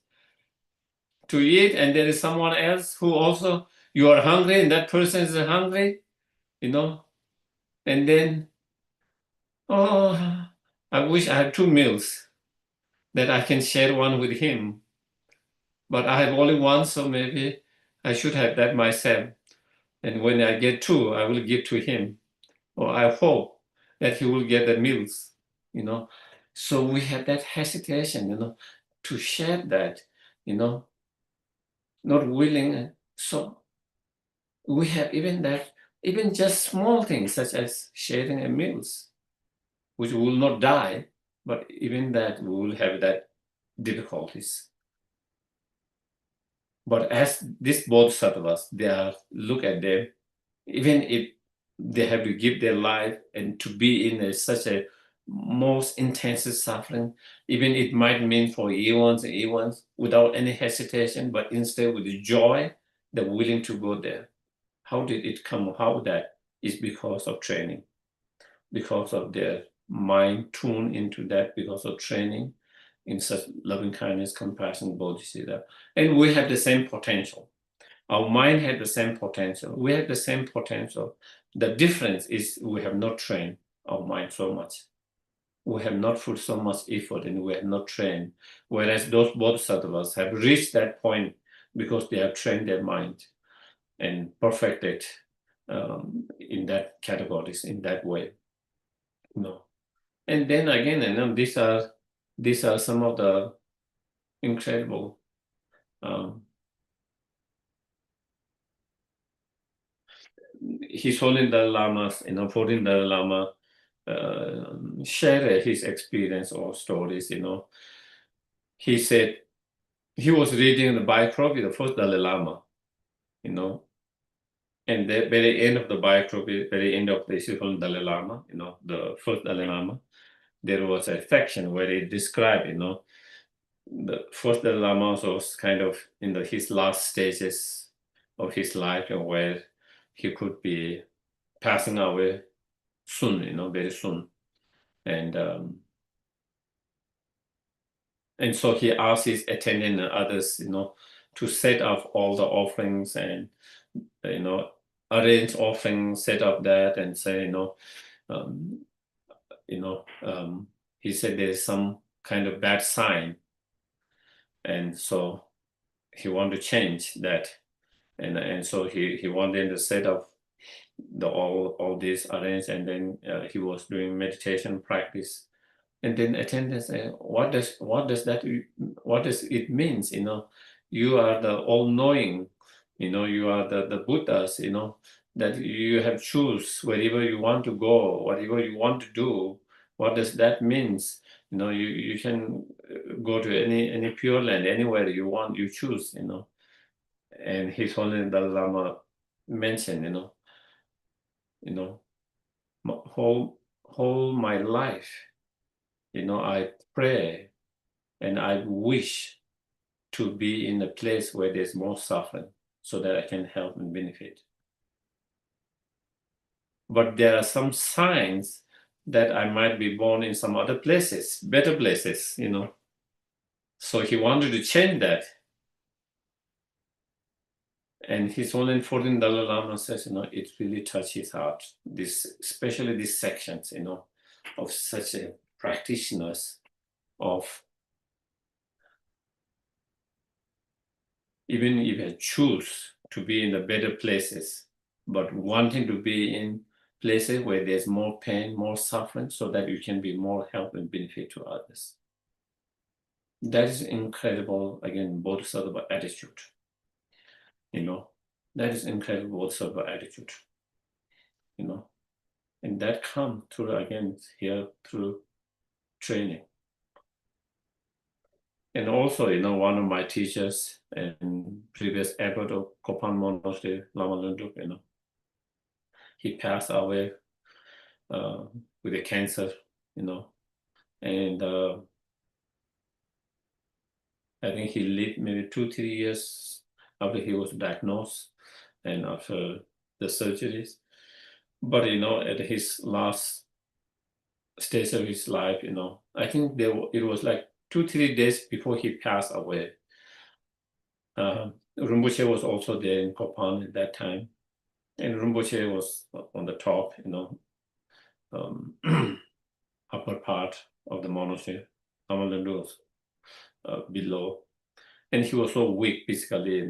to eat, and there is someone else who also, you are hungry and that person is hungry, you know, and then, oh, I wish I had 2 meals that I can share one with him, but I have only one, so maybe I should have that myself. And when I get 2, I will give to him, or I hope that he will get the meals, you know. So we have that hesitation, you know, to share that, you know, not willing. So we have even that, even just small things such as sharing a meals, which will not die, but even that we will have that difficulties. But as these bodhisattvas, they are, look at them, even if they have to give their life and to be in such a most intensive suffering, even it might mean for eons and eons, without any hesitation, but instead with joy, they're willing to go there. How did it come? How that is because of training, because of their mind tuned into that, because of training in such loving kindness, compassion, bodhisattva. And we have the same potential. Our mind had the same potential. We have the same potential. The difference is we have not trained our mind so much. We have not put so much effort and we have not trained. Whereas those bodhisattvas have reached that point because they have trained their mind and perfected in that categories, in that way. No. And then again, and these are some of the incredible His Holiness the Dalai Lama, Holiness the Dalai Lama share his experience or stories. He said he was reading the biography of the first Dalai Lama, and the very end of the biography, very end of the Holiness Dalai Lama, the first Dalai Lama, there was a section where it described, the first Dalai Lama was kind of in his last stages of his life, and where he could be passing away soon, very soon. And so he asked his attendant and others, to set up all the offerings and, arrange offerings, set up that, and say, he said there's some kind of bad sign, and so he wanted to change that, and so he wanted to set up all this arranged, and then he was doing meditation practice. And then attendants say, what does it means? You are the all-knowing, you are the Buddhas, that you have choose wherever you want to go, whatever you want to do. What does that means? You can go to any pure land, anywhere you want, you choose, And His Holiness Dalai Lama mentioned, whole my life, I pray and I wish to be in a place where there's more suffering so that I can help and benefit. But there are some signs that I might be born in some other places, better places, So he wanted to change that. And His Holiness Dalai Lama says, it really touched his heart. Especially these sections, of such a practitioners of, even if I choose to be in the better places, but wanting to be in places where there's more pain, more suffering, so that you can be more help and benefit to others. That is incredible, again, Bodhisattva attitude. That is incredible Bodhisattva attitude. And that comes through, again, here through training. And also, one of my teachers and previous abbot of Kopan Monastery, Lama Lunduk, he passed away with a cancer, and I think he lived maybe 2-3 years after he was diagnosed and after the surgeries. But, at his last stage of his life, I think it was like 2-3 days before he passed away. Rinpoche was also there in Kopan at that time. And Rinpoche was on the top, upper part of the monastery. Amalandu was below. And he was so weak physically,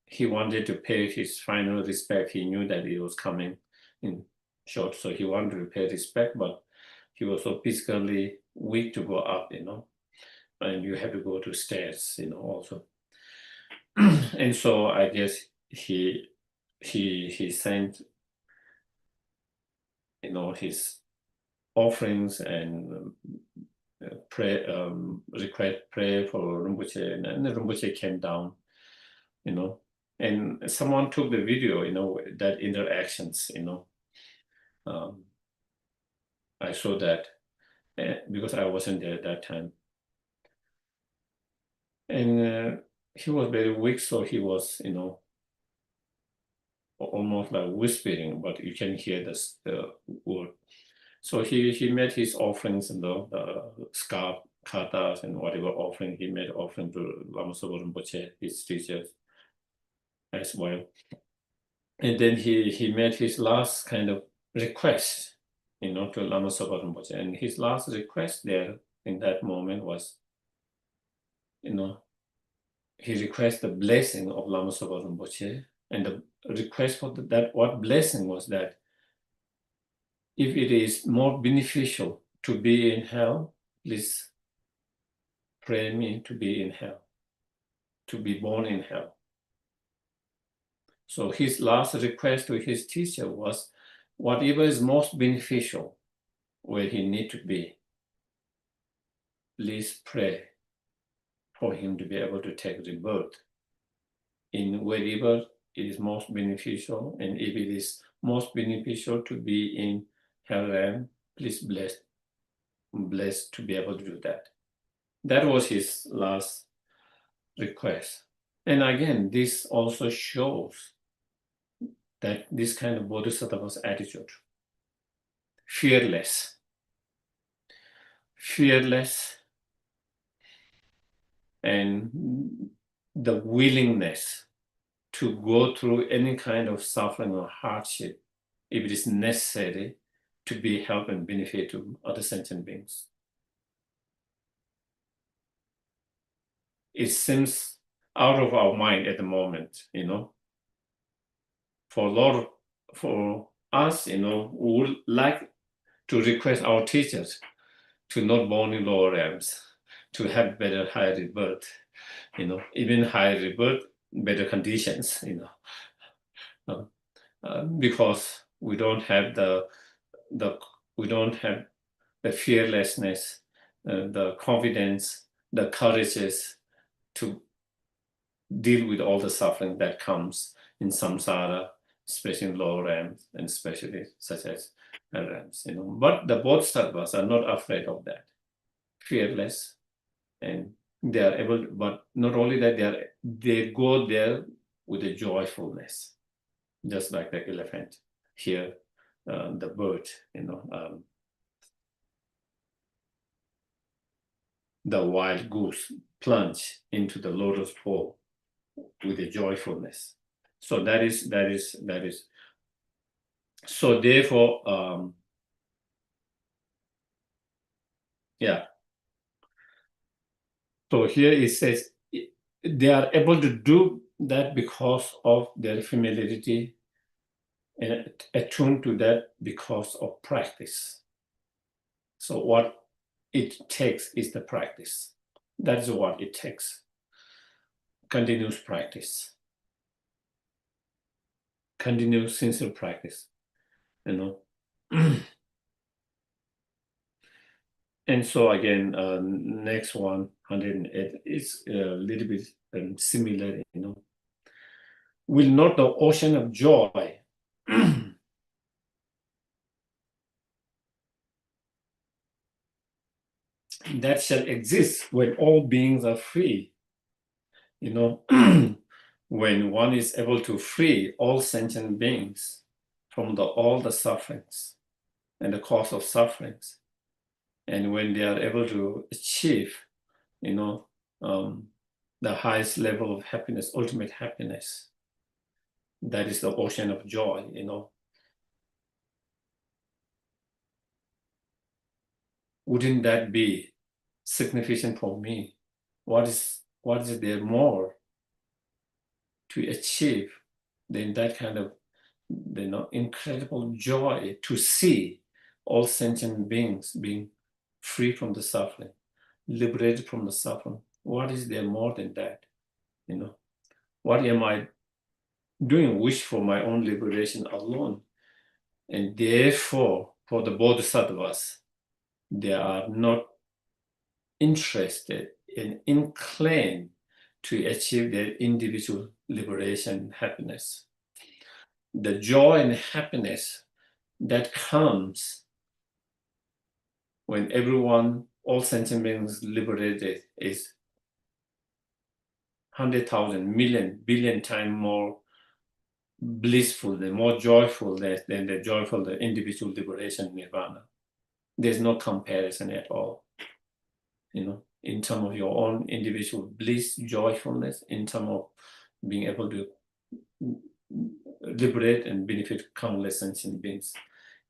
he wanted to pay his final respect. He knew that he was coming in short, so he wanted to pay respect, but he was so physically weak to go up, and you have to go to stairs, also. And so I guess he sent, his offerings and pray for Rinpoche, and Rinpoche came down, and someone took the video, that interactions, I saw that because I wasn't there at that time. And he was very weak, so he was, almost like whispering, but you can hear the word. So he made his offerings, the scarf, katas, and whatever offering he made offering to Lama Sopa Rinpoche, his teachers as well. And then he made his last kind of request, to Lama Sopa Rinpoche. And his last request there in that moment was, he requested the blessing of Lama Sopa Rinpoche. And the request for what blessing was that if it is more beneficial to be in hell, please pray me to be in hell, to be born in hell. So his last request to his teacher was, whatever is most beneficial where he need to be, please pray for him to be able to take rebirth in wherever it is most beneficial. And if it is most beneficial to be in hell realm, please bless to be able to do that. That was his last request. And again, this also shows that this kind of Bodhisattva's attitude, fearless, and the willingness to go through any kind of suffering or hardship if it is necessary to be help and benefit to other sentient beings. It seems out of our mind at the moment, for us, we would like to request our teachers to not born in lower realms, to have better higher rebirth, even higher rebirth, better conditions, because we don't have the fearlessness, the confidence, the courages to deal with all the suffering that comes in samsara, especially in lower realms, and especially such as realms. But the Bodhisattvas are not afraid of that, fearless, and they are able. But not only that, they go there with a joyfulness, just like the elephant here, the bird, the wild goose plunge into the lotus pool with a joyfulness. So that is. So therefore, So here it says they are able to do that because of their familiarity and attuned to that because of practice. So what it takes is the practice. That's what it takes. Continuous practice. Continuous sincere practice. And so again, next one, 108, is a little bit similar, Will not the ocean of joy that shall exist when all beings are free, when one is able to free all sentient beings from all the sufferings and the cause of sufferings, and when they are able to achieve, the highest level of happiness, ultimate happiness. That is the ocean of joy, Wouldn't that be significant for me? What is there more to achieve than that kind of incredible joy to see all sentient beings being free from the suffering, liberated from the suffering? What is there more than that? What am I doing? Wish for my own liberation alone. And therefore, for the Bodhisattvas, they are not interested and inclined to achieve their individual liberation and happiness. The joy and happiness that comes when everyone, all sentient beings liberated, is 100,000, million, billion times more blissful, more joyful than the joyful, the individual liberation nirvana. There's no comparison at all. In terms of your own individual bliss, joyfulness, in terms of being able to liberate and benefit countless sentient beings.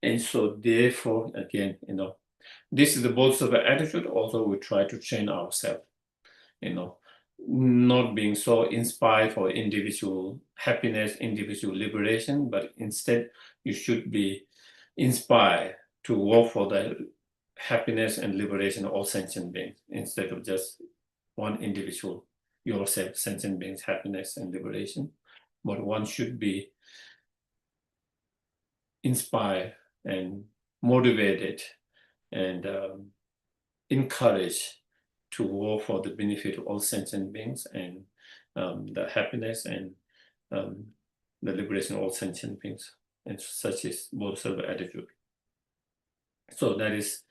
And so therefore, again, this is the Bodhisattva attitude. Also, we try to train ourselves, not being so inspired for individual happiness, individual liberation, but instead you should be inspired to work for the happiness and liberation of all sentient beings instead of just one individual, yourself, sentient beings, happiness and liberation. But one should be inspired and motivated and encouraged to work for the benefit of all sentient beings and the happiness and the liberation of all sentient beings. And such is Bodhisattva attitude. So that is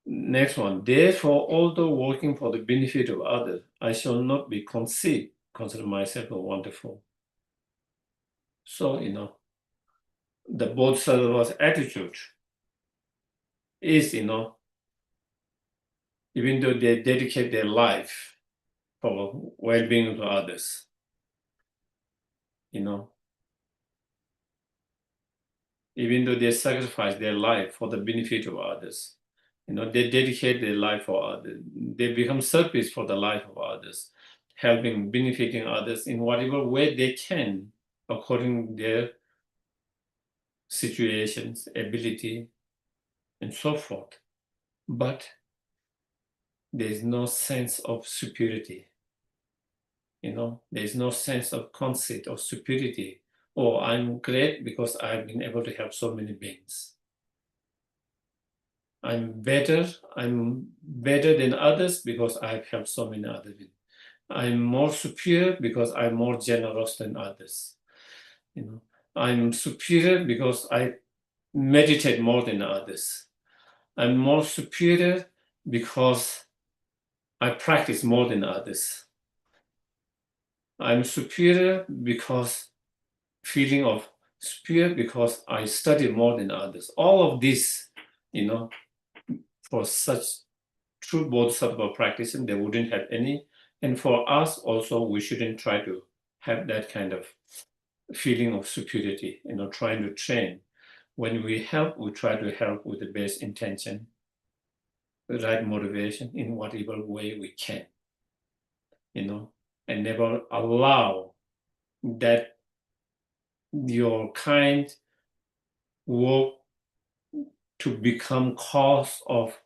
next one. Therefore, although working for the benefit of others, I shall not be consider myself a wonderful. So, the Bodhisattva's attitude is, even though they dedicate their life for well-being of others, even though they sacrifice their life for the benefit of others, they dedicate their life for others. They become service for the life of others, helping, benefiting others in whatever way they can, according to their situations, ability, and so forth. But there's no sense of superiority. There's no sense of conceit of superiority. Oh, I'm great because I've been able to help so many beings. I'm better than others because I've helped so many other beings. I'm more superior because I'm more generous than others. I'm superior because I meditate more than others. I'm more superior because I practice more than others. I'm superior because feeling of superior because I study more than others. All of this, for such true Bodhisattva practicing, they wouldn't have any. And for us also, we shouldn't try to have that kind of feeling of superiority, trying to train. When we help, we try to help with the best intention, the right motivation in whatever way we can, and never allow that your kind work to become cause of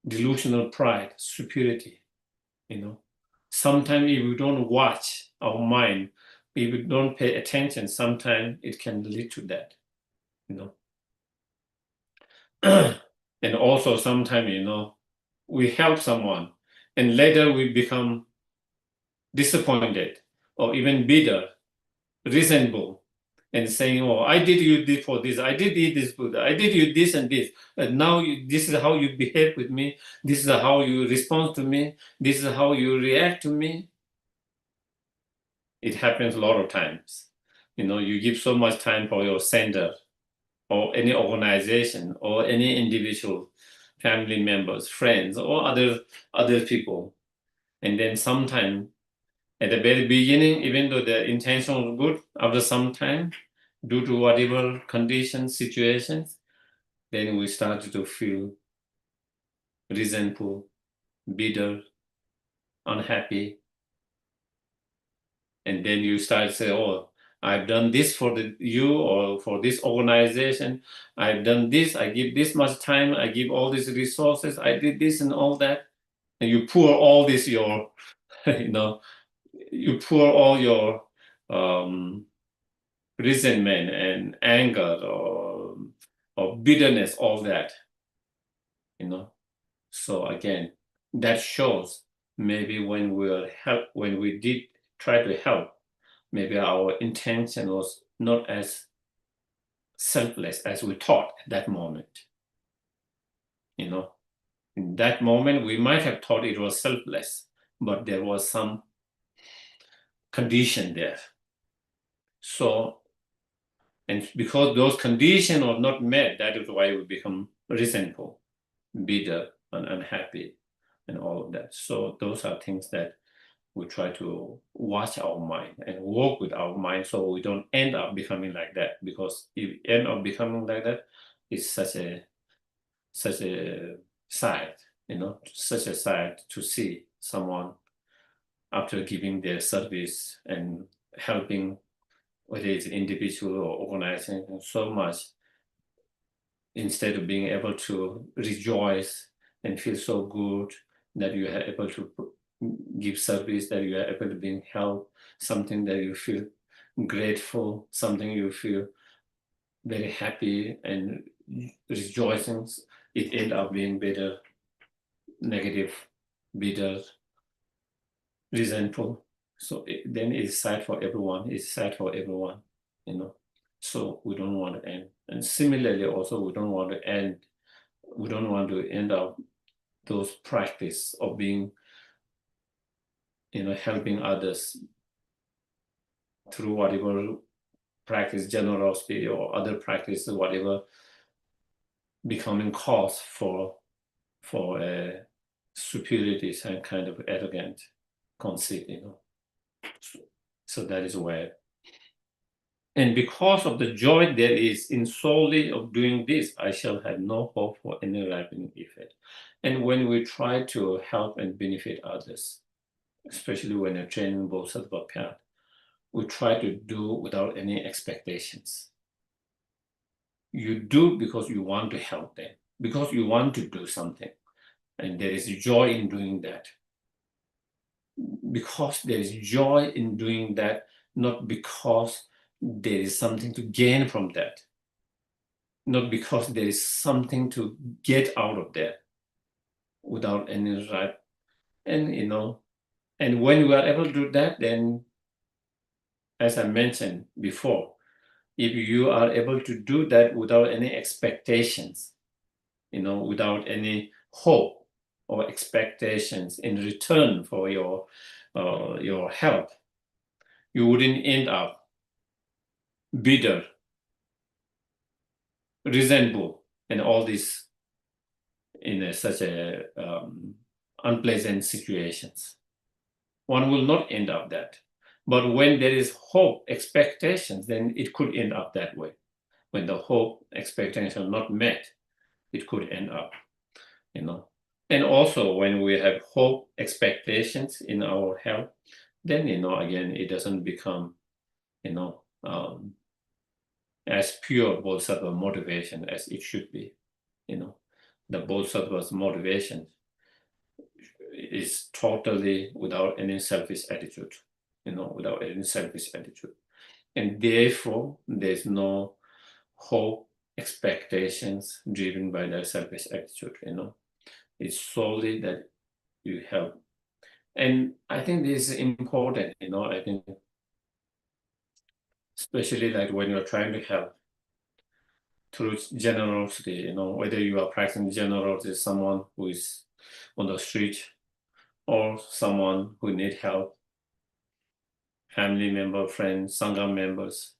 delusional pride, superiority, Sometimes if we don't watch our mind, if we don't pay attention, sometimes it can lead to that, And also sometimes, we help someone and later we become disappointed or even bitter, resentful, and saying, oh, I did you this for this, I did you this for that, I did you this and this, and now this is how you behave with me, this is how you respond to me, this is how you react to me. It happens a lot of times. You give so much time for your center or any organization or any individual family members, friends, or other people. And then sometime at the very beginning, even though the intention was good, after some time, due to whatever conditions, situations, then we started to feel resentful, bitter, unhappy. And then you start to say, oh, I've done this for you or for this organization. I've done this. I give this much time. I give all these resources. I did this and all that. And you pour all this your, you pour all your resentment and anger or bitterness, all that, So again, that shows maybe when we did try to help, maybe our intention was not as selfless as we thought at that moment. In that moment, we might have thought it was selfless, but there was some condition there. So, and because those conditions are not met, that is why we become resentful, bitter, and unhappy, and all of that. So those are things that we try to watch our mind and work with our mind so we don't end up becoming like that. Because if we end up becoming like that, it's such a sad, such a sad to see someone after giving their service and helping, whether it's individual or organization, so much, instead of being able to rejoice and feel so good that you are able to give service, that you are able to bring help, something that you feel grateful, something you feel very happy and rejoicing, it end up being bitter, negative, bitter, resentful. So then it's sad for everyone. It's sad for everyone, So we don't want to end. And similarly, also, we don't want to end up those practice of being, helping others through whatever practice, generosity or other practices, whatever, becoming cause for superiority and kind of arrogant conceit, So that is where. And because of the joy there is in solely of doing this, I shall have no hope for any ripening effect. And when we try to help and benefit others, especially when you're training Bodhisattva path, we try to do without any expectations. You do because you want to help them, because you want to do something. And there is joy in doing that. Because there is joy in doing that, not because there is something to gain from that. Not because there is something to get out of that without any right. And, and when we are able to do that, then, as I mentioned before, if you are able to do that without any expectations, without any hope or expectations in return for your help, you wouldn't end up bitter, resentful, and all this in such a unpleasant situations. One will not end up that. But when there is hope, expectations, then it could end up that way. When the hope, expectations are not met, it could end up, And also when we have hope, expectations in our health, then, again, it doesn't become, as pure Bodhisattva motivation as it should be. The Bodhisattva's motivation is totally without any selfish attitude, without any selfish attitude. And therefore, there's no hope, expectations driven by that selfish attitude, It's solely that you help. And I think this is important, I think, especially like when you're trying to help through generosity, whether you are practicing generosity, someone who is on the street or someone who need help, family member, friends, Sangha members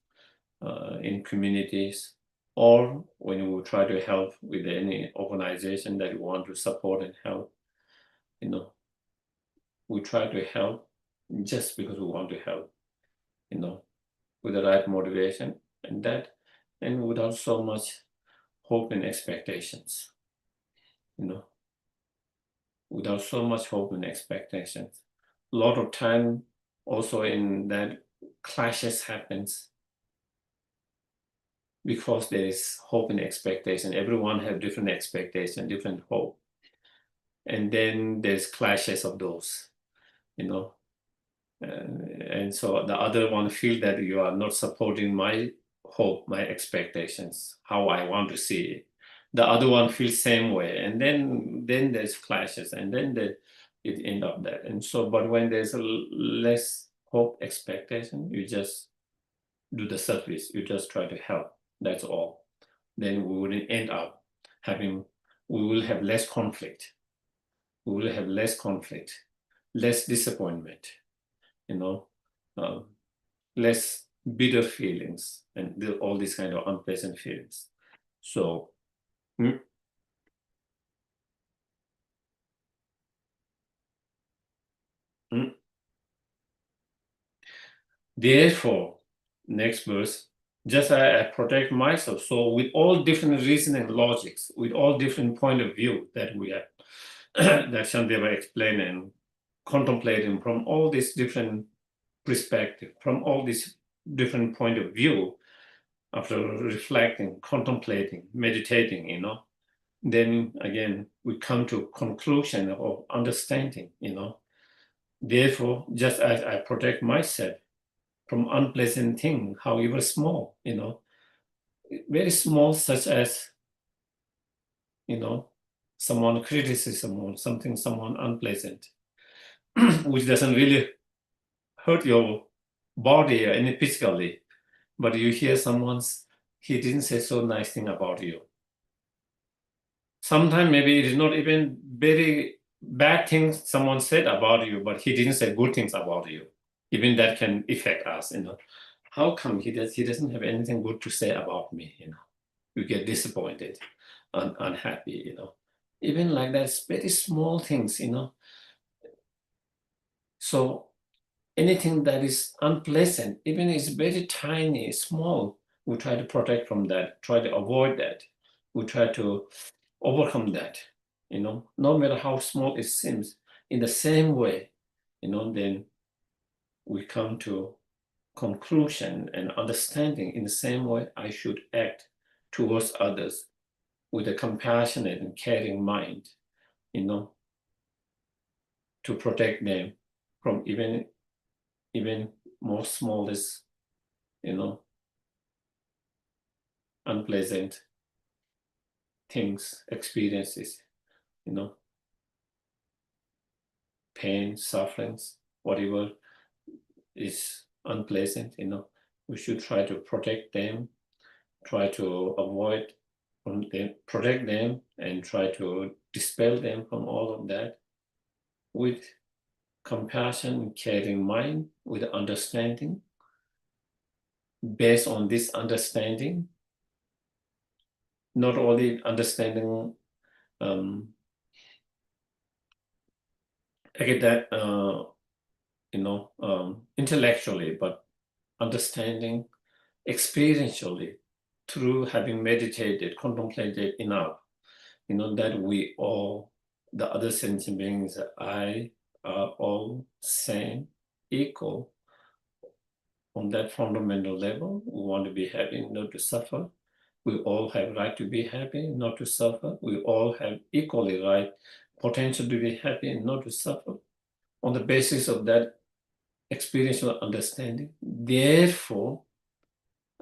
in communities, or when you try to help with any organization that you want to support and help, we try to help just because we want to help, with the right motivation and without so much hope and expectations, without so much hope and expectations. A lot of time also in that clashes happens because there is hope and expectation. Everyone have different expectation, different hope. And then there's clashes of those, and so the other one feel that you are not supporting my hope, my expectations, how I want to see it. The other one feels same way, and then there's clashes, and then it end up that. And so, but when there's a less hope, expectation, you just do the service. You just try to help. That's all. Then we wouldn't end up having. We will have less conflict. We will have less conflict, less disappointment. Less bitter feelings and all these kind of unpleasant feelings. So, mm, mm. Therefore, next verse, just I protect myself. So with all different reason and logics, with all different point of view that we have, that Shantideva explained and contemplating from all these different perspective, from all these different point of view, after reflecting, contemplating, meditating, then again we come to conclusion of understanding. Therefore, just as I protect myself from unpleasant thing, however small, very small, such as someone criticism or something, someone unpleasant, which doesn't really hurt your body or any physically, but you hear he didn't say so nice thing about you. Sometimes maybe it is not even very bad things someone said about you, but he didn't say good things about you. Even that can affect us, How come he doesn't have anything good to say about me, You get disappointed, unhappy, Even like that, very small things, So anything that is unpleasant, even it's very tiny, small, we try to protect from that, try to avoid that. We try to overcome that, no matter how small it seems. In the same way, then we come to conclusion and understanding in the same way I should act towards others with a compassionate and caring mind, to protect them from even more smallest, unpleasant things, experiences, pain, sufferings, whatever is unpleasant, we should try to protect them, try to avoid from them, protect them, and try to dispel them from all of that with compassion, caring mind, with understanding. Based on this understanding, not only understanding, I get that, intellectually, but understanding experientially through having meditated, contemplated enough, that we all, the other sentient beings, I, are all same, equal. On that fundamental level, we want to be happy, not to suffer. We all have right to be happy, not to suffer. We all have equally right potential to be happy and not to suffer. On the basis of that experiential understanding, therefore,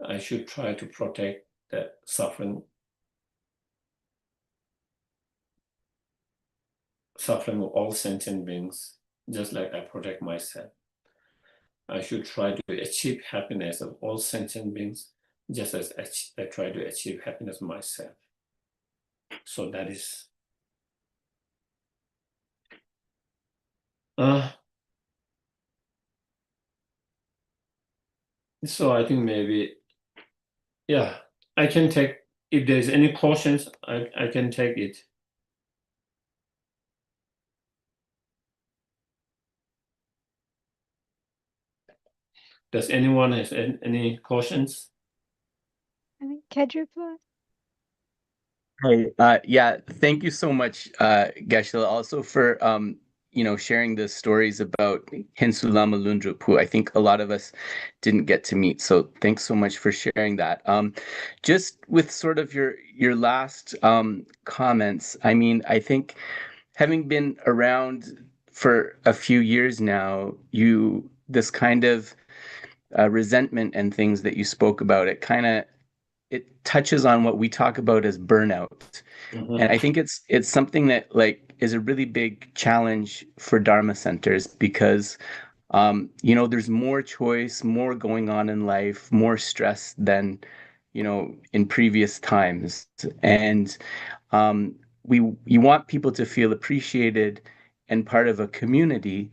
I should try to protect that suffering of all sentient beings, just like I protect myself. I should try to achieve happiness of all sentient beings, just as I try to achieve happiness myself. So that is. So I think maybe, yeah, I can take, if there's any questions, I can take it. Does anyone have any questions? I think Kedrupla. Hey, yeah, thank you so much, Geshe, also for sharing the stories about Hinsu Lama Lundrup, who I think a lot of us didn't get to meet. So thanks so much for sharing that. Just with sort of your last comments, I mean, I think having been around for a few years now, this kind of resentment and things that you spoke about, it touches on what we talk about as burnout. And I think it's something that like is a really big challenge for Dharma centers because there's more choice, more going on in life, more stress than in previous times. And you want people to feel appreciated and part of a community,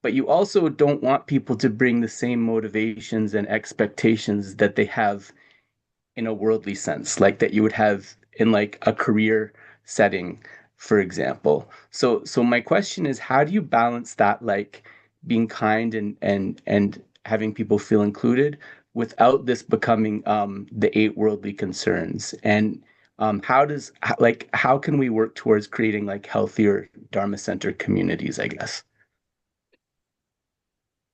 but you also don't want people to bring the same motivations and expectations that they have in a worldly sense, like that you would have in like a career setting, for example. So my question is, how do you balance that, like being kind and having people feel included without this becoming the eight worldly concerns? And how can we work towards creating like healthier Dharma center communities, I guess?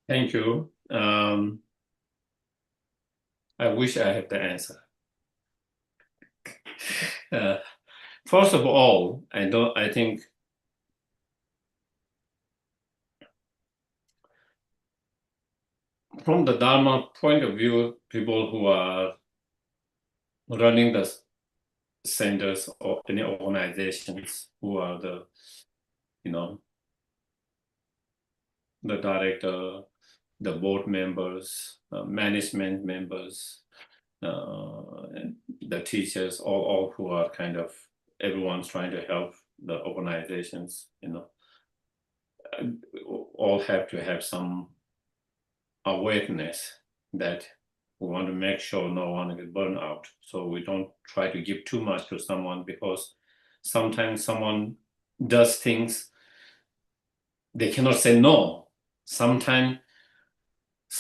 Thank you. I wish I had the answer. First of all, I think from the Dharma point of view, people who are running the centers or any organizations, who are the director, the board members, management members, and the teachers, all who are kind of, everyone's trying to help the organizations, all have to have some awareness that we want to make sure no one will burn out. So we don't try to give too much to someone, because sometimes someone does things they cannot say no. Sometimes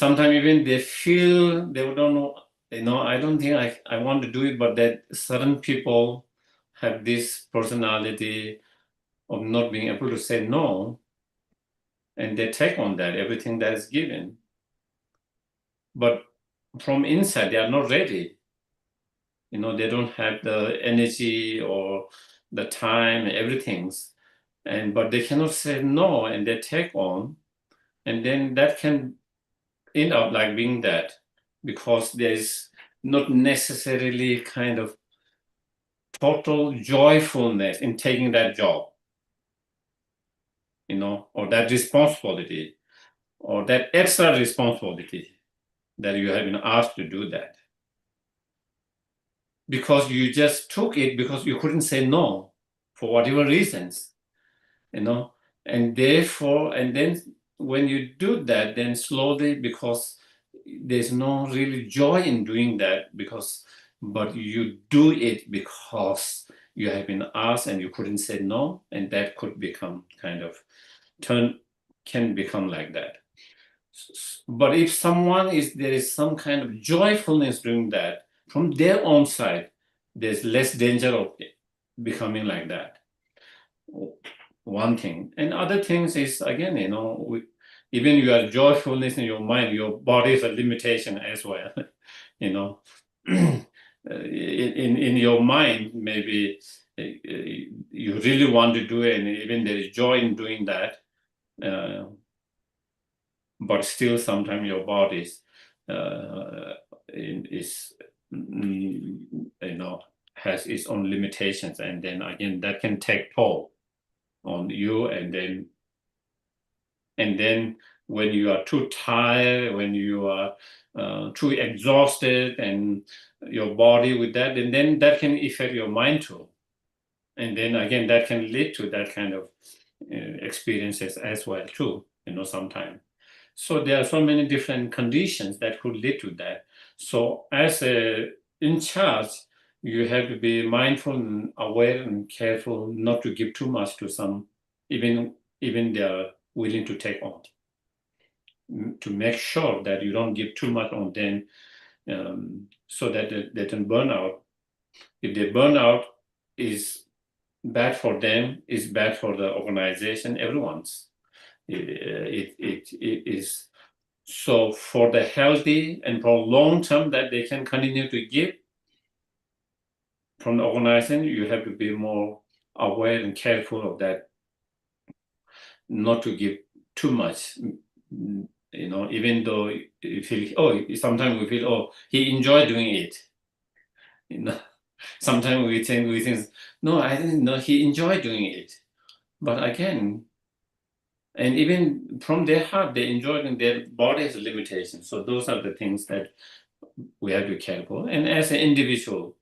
even they feel they don't know, I don't think I want to do it, but that certain people have this personality of not being able to say no, and they take on that, everything that is given. But from inside, they are not ready. They don't have the energy or the time, everything. But they cannot say no, and they take on, and then that can end up like being that, because there's not necessarily kind of total joyfulness in taking that job, or that responsibility, or that extra responsibility that you have been asked to do that. Because you just took it because you couldn't say no for whatever reasons, and therefore, and then when you do that, then slowly, because there's no really joy in doing that, but you do it because you have been asked and you couldn't say no, and that could become can become like that. But if there is some kind of joyfulness doing that from their own side, there's less danger of it becoming like that. One thing. And other things is, again, even you have joyfulness in your mind, your body is a limitation as well. In your mind, maybe you really want to do it, and even there is joy in doing that. But still, sometimes your body has its own limitations, and then again that can take toll on you, and then when you are too tired, when you are too exhausted, and your body with that, and then that can affect your mind too, and then again that can lead to that kind of experiences as well too, sometimes. So there are so many different conditions that could lead to that. So as a in charge, you have to be mindful and aware and careful not to give too much to some, even they are willing to take on. To make sure that you don't give too much on them, so that they can burn out. If they burn out, is bad for them, is bad for the organization, everyone's. It is. So for the healthy and for long term that they can continue to give from the organization, you have to be more aware and careful of that, not to give too much. Even though you feel, sometimes we feel, he enjoyed doing it. Sometimes we think, no, I didn't know he enjoyed doing it. But again, and even from their heart, they enjoy it, and their body has limitations. So those are the things that we have to be careful. And as an individual,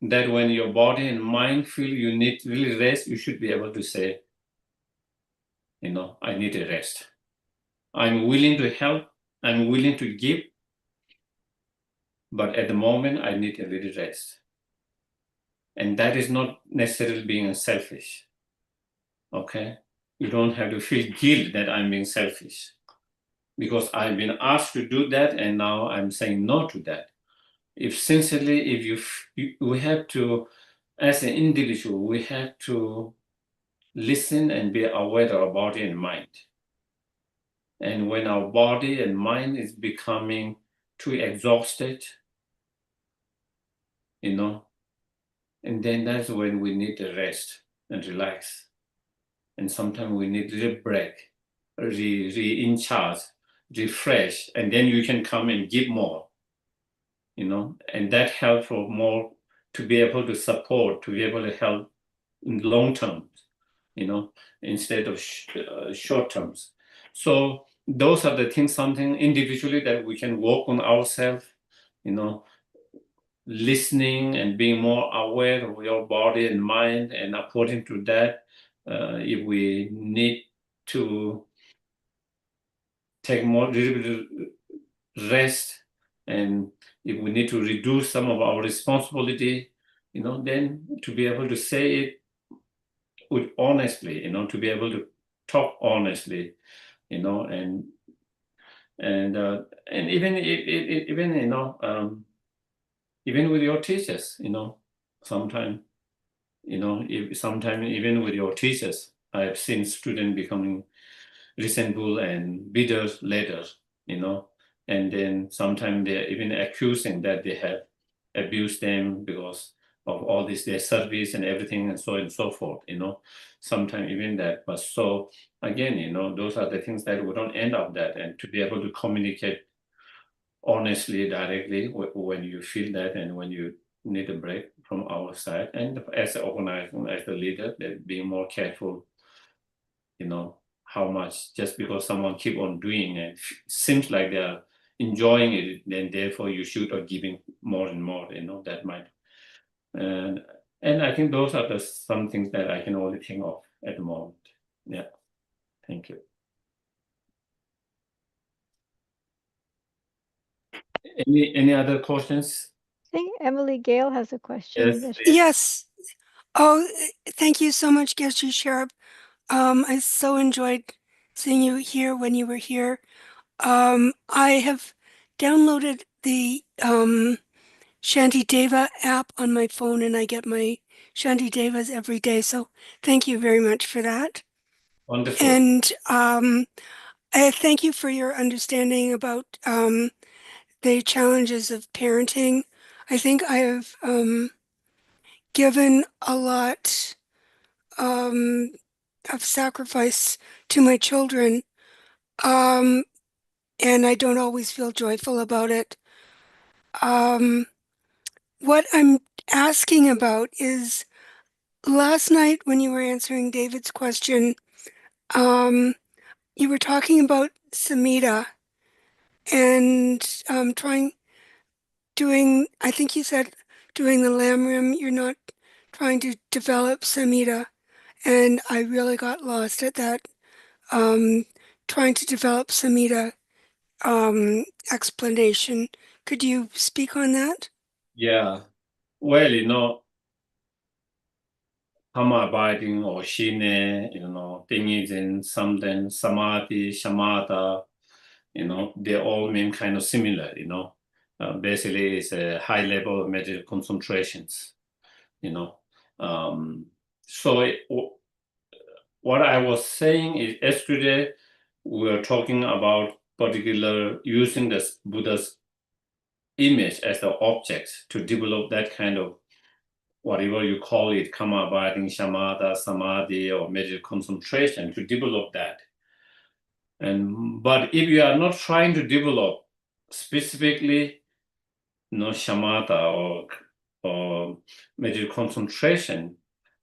that when your body and mind feel you need really rest, you should be able to say, I need a rest. I'm willing to help, I'm willing to give, but at the moment I need a little rest. And that is not necessarily being selfish. Okay? You don't have to feel guilt that I'm being selfish, because I've been asked to do that, and now I'm saying no to that. If sincerely, we have to, as an individual, we have to listen and be aware of our body and mind. And when our body and mind is becoming too exhausted, and then that's when we need to rest and relax. And sometimes we need a break, in charge, refresh, and then you can come and give more, and that helps for more to be able to support, to be able to help in long term, instead of short terms. So those are the things, something individually that we can work on ourselves, listening and being more aware of your body and mind. And according to that, if we need to take more rest, and if we need to reduce some of our responsibility, then to be able to say it with honestly, to be able to talk honestly, and even even with your teachers, sometimes, sometimes even with your teachers, I have seen students becoming resentful and bitter later, and then sometimes they're even accusing that they have abused them because of all this, their service and everything, and so on and so forth, sometimes even that. But so again, those are the things that we don't end up that, and to be able to communicate honestly, directly, when you feel that, and when you need a break from our side, and as an organizer, as a leader, that being more careful, how much, just because someone keep on doing it, seems like they're enjoying it, then therefore you should or giving more and more, that might. And I think those are some things that I can only think of at the moment. Yeah. Thank you. Any other questions? I think Emily Gale has a question. Yes. Yes. Oh, thank you so much, Geshe Sherab. I so enjoyed seeing you here when you were here. I have downloaded the Shantideva app on my phone, and I get my Shantidevas every day. So thank you very much for that. Wonderful. And I thank you for your understanding about the challenges of parenting. I think I have given a lot of sacrifice to my children, and I don't always feel joyful about it. What I'm asking about is, last night when you were answering David's question, you were talking about Samhita and I think you said doing the Lamrim, you're not trying to develop Samhita, and I really got lost at that, trying to develop Samhita explanation. Could you speak on that? Yeah. Well, karma abiding or shine, Tingizin, Samden, Samadhi, Shamatha, they all mean kind of similar, basically it's a high level of meditative concentrations, So what I was saying is yesterday we were talking about particular using the Buddha's image as the object to develop that kind of whatever you call it, karma abiding, shamatha, samadhi, or meditative concentration, to develop that. But if you are not trying to develop specifically shamatha or meditative concentration,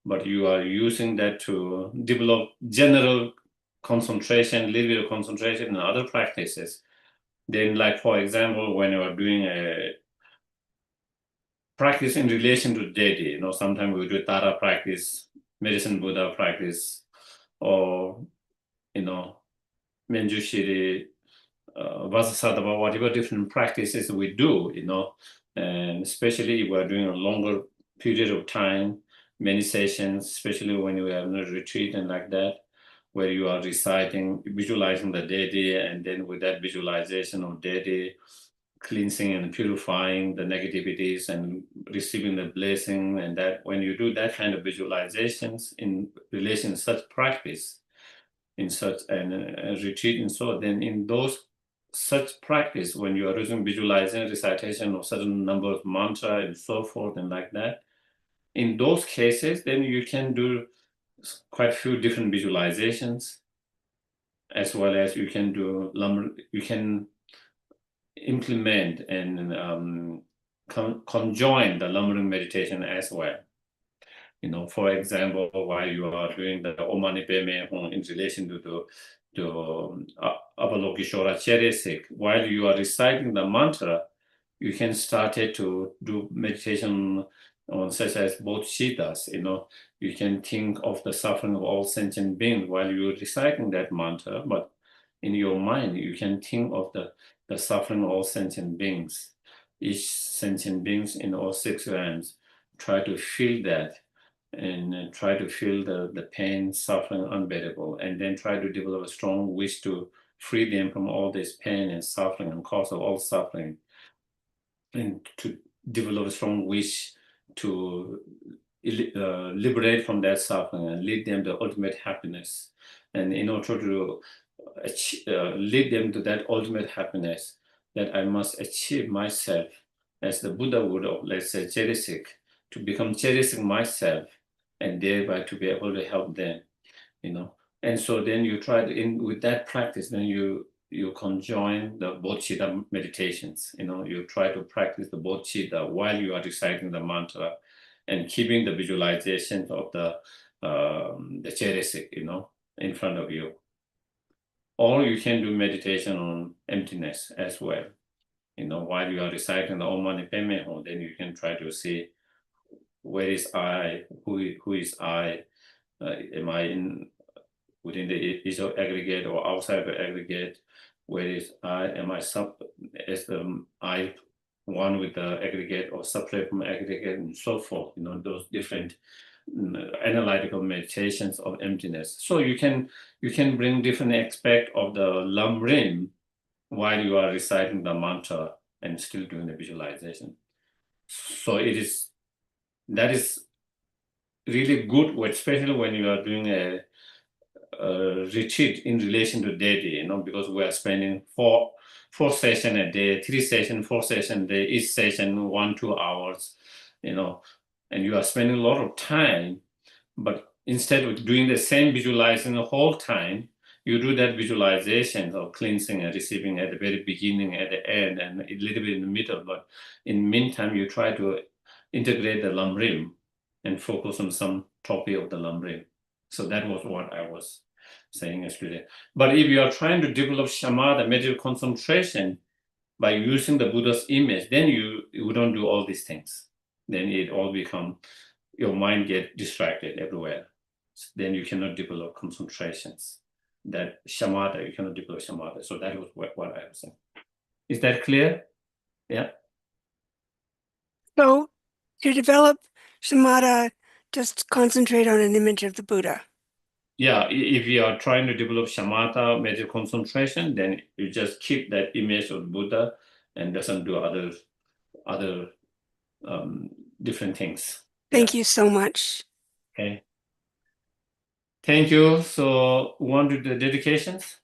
but you are using that to develop general concentration, little bit of concentration in other practices, then like, for example, when you are doing a practice in relation to deity, sometimes we do Tara practice, medicine Buddha practice, or, Menjushiri, Bodhisattva, whatever different practices we do, and especially if we're doing a longer period of time, many sessions, especially when you have a retreat and like that, where you are reciting, visualizing the deity, and then with that visualization of deity, cleansing and purifying the negativities and receiving the blessing, and that when you do that kind of visualizations in relation to such practice, in such a retreat and so, then in those such practice, when you are using visualizing recitation of certain number of mantra and so forth and like that, in those cases, then you can do quite a few different visualizations, as well as you can do you can implement and conjoin the lumbering meditation as well. For example, while you are doing the Om Mani Padme Hum in relation to Avalokiteshvara Cherisik, while you are reciting the mantra, you can start it to do meditation on such as bodhisattvas. You can think of the suffering of all sentient beings while you're reciting that mantra, but in your mind, you can think of the suffering of all sentient beings. Each sentient beings in all 6 realms, try to feel that and try to feel the pain, suffering, unbearable, and then try to develop a strong wish to free them from all this pain and suffering and cause of all suffering, and to develop a strong wish to liberate from that suffering and lead them to ultimate happiness. And in order to lead them to that ultimate happiness, that I must achieve myself as the Buddha would, let's say, Cherisik, to become cherishing myself and thereby to be able to help them, And so then you try to, with that practice, then you conjoin the bodhicitta meditations, you try to practice the bodhicitta while you are reciting the mantra and keeping the visualization of the cherisik, in front of you. Or you can do meditation on emptiness as well. While you are reciting the Om Mani Padme Hum, then you can try to see where is I, who is I, am I within the ego aggregate or outside the aggregate? Where is I, am I is the I one with the aggregate or separate from aggregate and so forth, those different analytical meditations of emptiness. So you can bring different aspects of the Lam Rim while you are reciting the mantra and still doing the visualization. So that is really good, especially when you are doing a retreat in relation to deity, because we are spending four sessions a day, 3 sessions, 4 sessions a day, each session 1-2 hours, and you are spending a lot of time, but instead of doing the same visualizing the whole time, you do that visualization of cleansing and receiving at the very beginning, at the end, and a little bit in the middle. But in the meantime, you try to integrate the Lam Rim and focus on some topic of the Lam Rim. So that was what I was saying yesterday. But if you are trying to develop shamatha, meditative concentration, by using the Buddha's image, then you don't do all these things. Then it all become, your mind get distracted everywhere. Then you cannot develop concentrations. That shamatha, you cannot develop shamatha. So that was what I was saying. Is that clear? Yeah. So to develop samatha, just concentrate on an image of the Buddha. Yeah, if you are trying to develop shamatha, meditative concentration, then you just keep that image of Buddha and doesn't do other different things. Thank you so much. Okay. Thank you. So, want to do the dedications?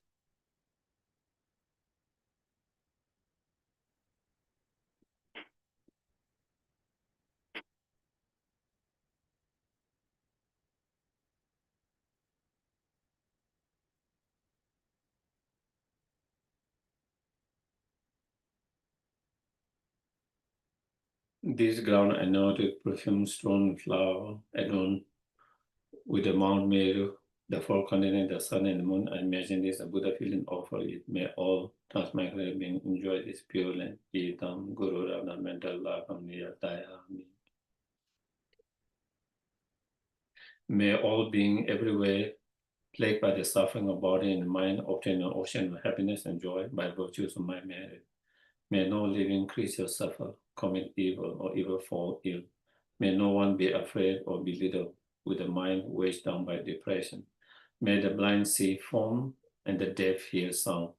This ground anointed perfume stone flower adorned with the Mount Meru, the four continents, the sun and the moon. I imagine this a Buddha feeling offer it. May all transmigratory beings enjoy this pure land. Yitam Guru Ravna mental lakam niyataya. May all beings everywhere plagued by the suffering of body and mind obtain an ocean of happiness and joy by virtues of my merit. May no living creature suffer, commit evil, or ever fall ill. May no one be afraid or belittled with a mind weighed down by depression. May the blind see form and the deaf hear sound.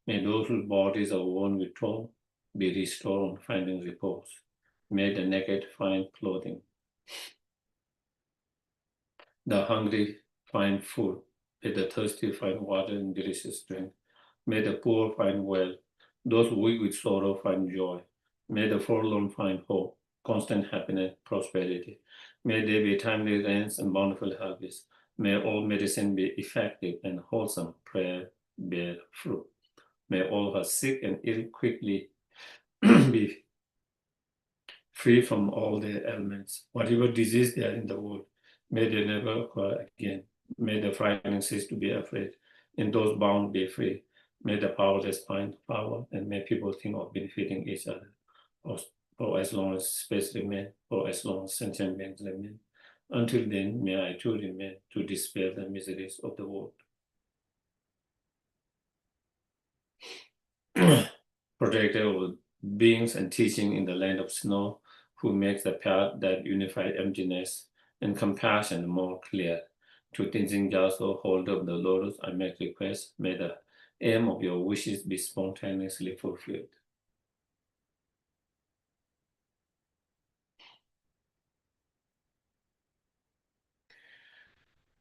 May those whose bodies are worn with toil be restored on finding repose. May the naked find clothing. The hungry find food. May the thirsty find water and delicious drink. May the poor find wealth. Those weak with sorrow find joy. May the forlorn find hope, constant happiness, prosperity. May there be timely rains and bountiful harvest. May all medicine be effective and wholesome. Prayer bear fruit. May all who are sick and ill quickly be free from all their ailments. Whatever disease they are in the world, may they never occur again. May the frightening cease to be afraid, and those bound be free. May the powerless find power, and may people think of benefiting each other, for as long as space remains, for as long as sentient beings remain. Until then, may I too remain to dispel the miseries of the world. Protector of beings and teaching in the land of snow, who makes the path that unified emptiness and compassion more clear. To Tenzin Gyatso, holder of the lotus, I make request, may the aim of your wishes be spontaneously fulfilled.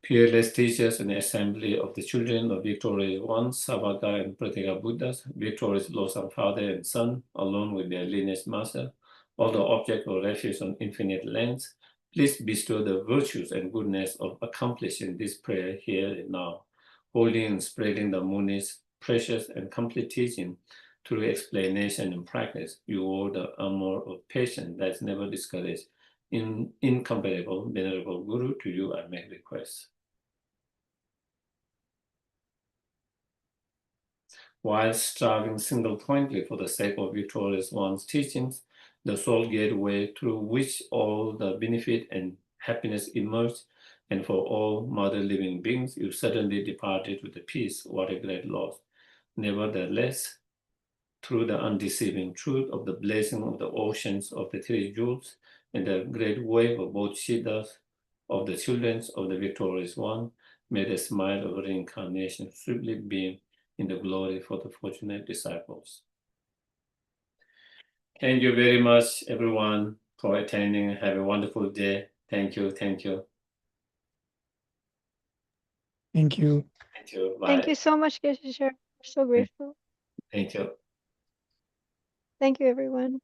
Peerless teachers and assembly of the children of victorious ones, Savaka and Pratika Buddhas, victorious Losang Father and Son, along with their lineage master, all the object of refuge on infinite lands, please bestow the virtues and goodness of accomplishing this prayer here and now, holding and spreading the Muni's precious and complete teaching through explanation and practice. You owe the armor of patience that's never discouraged. Incomparable, venerable Guru, to you I make request. While striving single-pointedly for the sake of victorious one's teachings, the sole gateway through which all the benefit and happiness emerge, and for all mother living beings, you suddenly departed with the peace. What a great loss. Nevertheless, through the undeceiving truth of the blessing of the oceans of the three jewels and the great wave of both Siddhas of the children of the victorious one, may the smile of reincarnation swiftly beam in the glory for the fortunate disciples. Thank you very much, everyone, for attending. Have a wonderful day. Thank you. Thank you. Thank you. Thank you. Bye. Thank you so much, Geshe Sherab. We're so grateful. Thank you. Thank you, everyone.